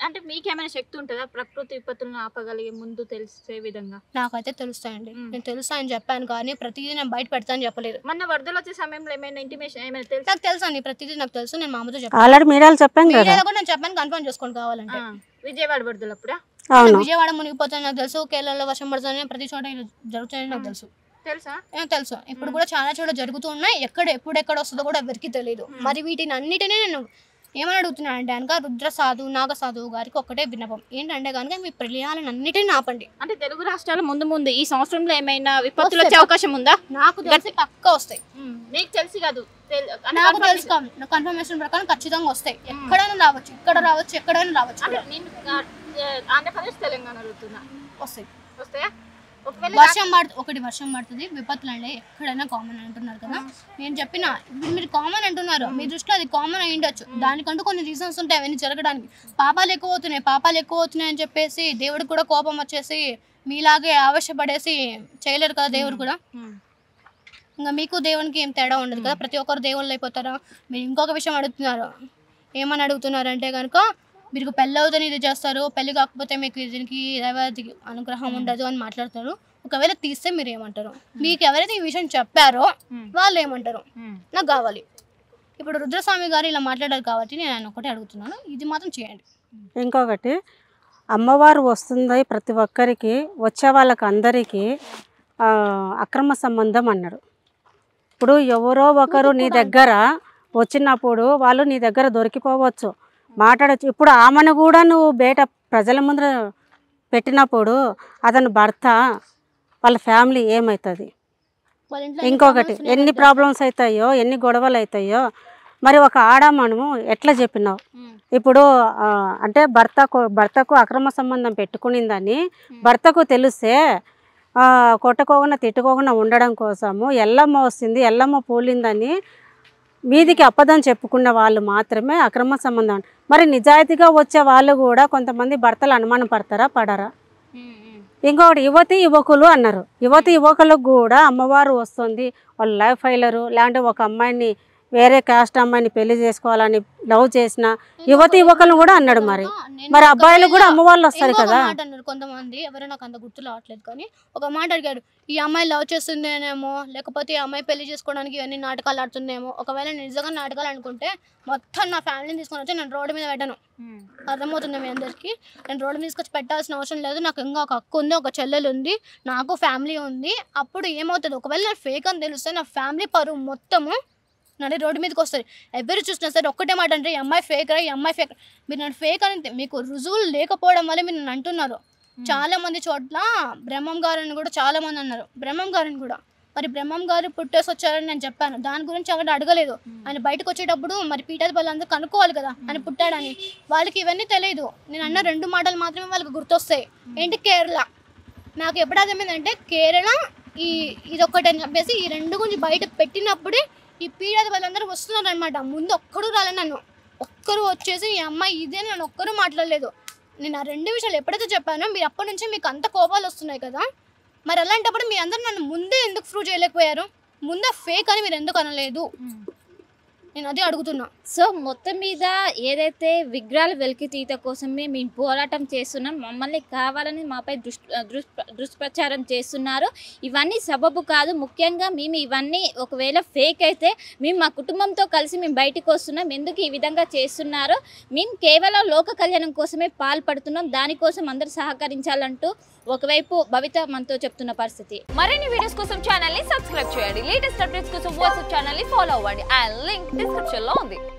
అంటే మీకేమైనా శక్తి ఉంటుందా ప్రకృతి విపత్తులను ఆపగలిగే ముందు తెలిసే విధంగా? నాకైతే తెలుస్తాయండి. నేను తెలుస్తాయని చెప్పాను కానీ ప్రతిదీ నేను బయట పెడతాను చెప్పలేదు. మొన్న వరదలు వచ్చే సమయంలో ఏమైనా ఇంటిమేషన్ ఏమైనా తెలుసు? నాకు తెలుసు అండి, ప్రతిదీ నాకు తెలుసు. నేను మామతో చెప్పాను, ఆల్రెడీ మీడియాలో చెప్పాను కదా. కూడా నేను చెప్పాను, కన్ఫర్మ్ చేసుకోండి కావాలంటే. విజయవాడ వరదలు అప్పుడా? విజయవాడ మునిగిపోతుంది నాకు తెలుసు, కేరళలో వర్షం పడుతుంది, ప్రతి చోట జరుగుతాయని నాకు తెలుసు. తెలుసు. ఇప్పుడు కూడా చాలా చోట జరుగుతూ ఉన్నాయి. ఎప్పుడెక్కడ వస్తుందో కూడా ఎవరికి తెలియదు. మరి వీటిని అన్నిటినీ నేను ఏమని అడుగుతున్నాను అంటే కనుక రుద్రసాధు నాగసాధువు గారికి ఒకటే విన్నపం ఏంటంటే కనుక మీ ప్రళయాలను అన్నిటిని ఆపండి. అంటే తెలుగు రాష్ట్రాల ముందు ఈ సంవత్సరంలో ఏమైనా విపత్తులు వచ్చే అవకాశం ఉందా? నాకు తెలిసి పక్కా వస్తాయి. మీకు తెలిసి కాదు, నాకు తెలుసు, కన్ఫర్మేషన్ ప్రకారం ఖచ్చితంగా వస్తాయి. ఎక్కడైనా రావచ్చు, ఎక్కడైనా రావచ్చు. ఆంధ్రప్రదేశ్ తెలంగాణ వస్తాయా? వర్షం పడుతుంది, విపత్తులు అంటే ఎక్కడైనా కామన్ అంటున్నారు కదా. నేను చెప్పిన మీరు కామన్ అంటున్నారు, మీ దృష్టిలో అది కామన్ అయి ఉండొచ్చు. దానికంటూ కొన్ని రీజన్స్ ఉంటాయి అవన్నీ జరగడానికి. పాపాలు ఎక్కువ అవుతున్నాయి అని చెప్పేసి దేవుడికి కూడా కోపం వచ్చేసి మీలాగే ఆవేశపడేసి చేయలేరు కదా దేవుడు కూడా. ఇంకా మీకు దేవునికి ఏం తేడా ఉండదు కదా, ప్రతి ఒక్కరు దేవుళ్ళు అయిపోతారా? మీరు ఇంకొక విషయం అడుగుతున్నారు, ఏమని అడుగుతున్నారంటే కనుక మీరు పెళ్ళి అవుతుంది ఇది చేస్తారు, పెళ్ళి కాకపోతే మీకు దీనికి దైవాది అనుగ్రహం ఉండదు అని మాట్లాడతారు. ఒకవేళ తీస్తే మీరు ఏమంటారు? మీకు ఎవరైతే ఈ విషయం చెప్పారో వాళ్ళు ఏమంటారు? నాకు కావాలి. ఇప్పుడు రుద్రస్వామి గారు ఇలా మాట్లాడారు కాబట్టి నేను ఆయన ఒకటే అడుగుతున్నాను, ఇది మాత్రం చేయండి. ఇంకొకటి, అమ్మవారు వస్తుంది ప్రతి ఒక్కరికి, వచ్చే వాళ్ళకి అందరికీ అక్రమ సంబంధం అన్నారు. ఇప్పుడు ఎవరో ఒకరు నీ దగ్గర వచ్చినప్పుడు వాళ్ళు నీ దగ్గర దొరికిపోవచ్చు, మాట్లాడచ్చు. ఇప్పుడు ఆమెను కూడా నువ్వు బయట ప్రజల ముందు పెట్టినప్పుడు అతని భర్త వాళ్ళ ఫ్యామిలీ ఏమవుతుంది? ఇంకొకటి, ఎన్ని ప్రాబ్లమ్స్ అవుతాయో, ఎన్ని గొడవలు అవుతాయో. మరి ఒక ఆడ మనము ఎట్లా చెప్పినావు? ఇప్పుడు అంటే భర్తకు అక్రమ సంబంధం పెట్టుకునిందని భర్తకు తెలిస్తే కొట్టుకోకుండా తిట్టుకోకుండా ఉండడం కోసము ఎల్లమ్మ వస్తుంది, ఎల్లమ్మ పూలిందని మీదికి అప్పదం చెప్పుకున్న వాళ్ళు మాత్రమే అక్రమ సంబంధం. మరి నిజాయితీగా వచ్చే వాళ్ళు కూడా కొంతమంది భర్తలు అనుమానం పడతారా, పడరా? ఇంకొకటి యువతి యువకులు అన్నారు. యువతి యువకులకు కూడా అమ్మవారు వస్తుంది, వాళ్ళు లైఫ్ ఫైలరు, లేదంటే ఒక అమ్మాయిని వేరే కాస్ట్ అమ్మాయిని పెళ్లి చేసుకోవాలని లవ్ చేసిన యువతి యువకులను కూడా అన్నాడు. మరి అబ్బాయిలు కూడా అమ్మవాళ్ళు వస్తారు కదా. అన్నారు కొంతమంది, ఎవరో నాకు అంత గుర్తు రావట్లేదు, కానీ ఒక మాట అడిగాడు, ఈ అమ్మాయి లవ్ చేస్తుందేమో, లేకపోతే ఈ అమ్మాయి పెళ్లి చేసుకోవడానికి ఇవన్నీ నాటకాలు ఆడుతుందేమో. ఒకవేళ నేను నిజంగా నాటకాలు అనుకుంటే మొత్తం నా ఫ్యామిలీని తీసుకొని వచ్చి నేను రోడ్డు మీద పెట్టను. అర్థమవుతుంది మీ అందరికీ? నేను రోడ్డు మీద తీసుకొచ్చి పెట్టాల్సిన అవసరం లేదు. నాకు ఇంకా ఒక అక్క ఉంది, ఒక చెల్లెలు ఉంది, నాకు ఫ్యామిలీ ఉంది. అప్పుడు ఏమవుతుంది, ఒకవేళ నేను ఫేక్ అని తెలిస్తే నా ఫ్యామిలీ పరువు మొత్తము నడి రోడ్డు మీదకి వస్తుంది. ఎవరు చూసినా సరే ఒక్కటే మాట అంటే, ఈ అమ్మాయి ఫేక్ రా, ఈ అమ్మాయి ఫేక్. మీరు నన్ను ఫేక్ అని మీకు రుజువులు లేకపోవడం వల్ల మీరు నన్ను అంటున్నారు. చాలా మంది చోట్ల బ్రహ్మం గారని కూడా చాలా మంది అన్నారు, బ్రహ్మం గారిని కూడా. మరి బ్రహ్మం గారు పుట్టేసి వచ్చారని నేను చెప్పాను, దాని గురించి అక్కడ అడగలేదు. ఆయన బయటకు వచ్చేటప్పుడు మరి పీఠాది వాళ్ళందరూ కనుక్కోవాలి కదా ఆయన పుట్టాడని. వాళ్ళకి ఇవన్నీ తెలియదు. నేను అన్న 2 మాటలు మాత్రమే వాళ్ళకి గుర్తొస్తాయి. ఏంటి, కేరళ. నాకు ఎప్పుడు అర్థమైందంటే కేరళ ఇదొక్కటి అని చెప్పేసి ఈ 2 గురించి బయట పెట్టినప్పుడే ఈ పీడాది వాళ్ళందరూ వస్తున్నారు అనమాట. ముందు ఒక్కడు రాలే, నన్ను ఒక్కరు వచ్చేసి ఈ అమ్మాయి ఇదే నన్ను ఒక్కరు మాట్లాడలేదు. నేను ఆ 2 విషయాలు ఎప్పుడైతే చెప్పానో మీరు అప్పటి నుంచి మీకు అంత కోపాలు వస్తున్నాయి కదా. మరి అలాంటప్పుడు మీ అందరూ నన్ను ముందే ఎందుకు ప్రూవ్ చేయలేకపోయారు? ముందే ఫేక్ అని మీరు ఎందుకు అనలేదు? నేను అదే అడుగుతున్నా. సో మొత్తం మీద ఏదైతే విగ్రహాల వెలికితీత కోసమే మేము పోరాటం చేస్తున్నాం, మమ్మల్ని కావాలని మాపై దుష్ప్రచారం చేస్తున్నారు, ఇవన్నీ సబబు కాదు. ముఖ్యంగా మేము ఇవన్నీ ఒకవేళ ఫేక్ అయితే మేము మా కుటుంబంతో కలిసి మేము బయటకు వస్తున్నాం. ఎందుకు ఈ విధంగా చేస్తున్నారు? మేము కేవలం లోక కళ్యాణం కోసమే పాల్పడుతున్నాం, దానికోసం అందరూ సహకరించాలంటూ ఒకవైపు భవిత మనతో చెప్తున్న పరిస్థితి. మరిన్ని వీడియోస్ కోసం ఛానల్ ని సబ్స్క్రైబ్ చేయండి. లేటెస్ట్ అప్డేట్స్ కోసం వాట్సాప్ ఛానల్ ని ఫాలో అవ్వండి. ఆ లింక్ డిస్క్రిప్షన్ లో ఉంది.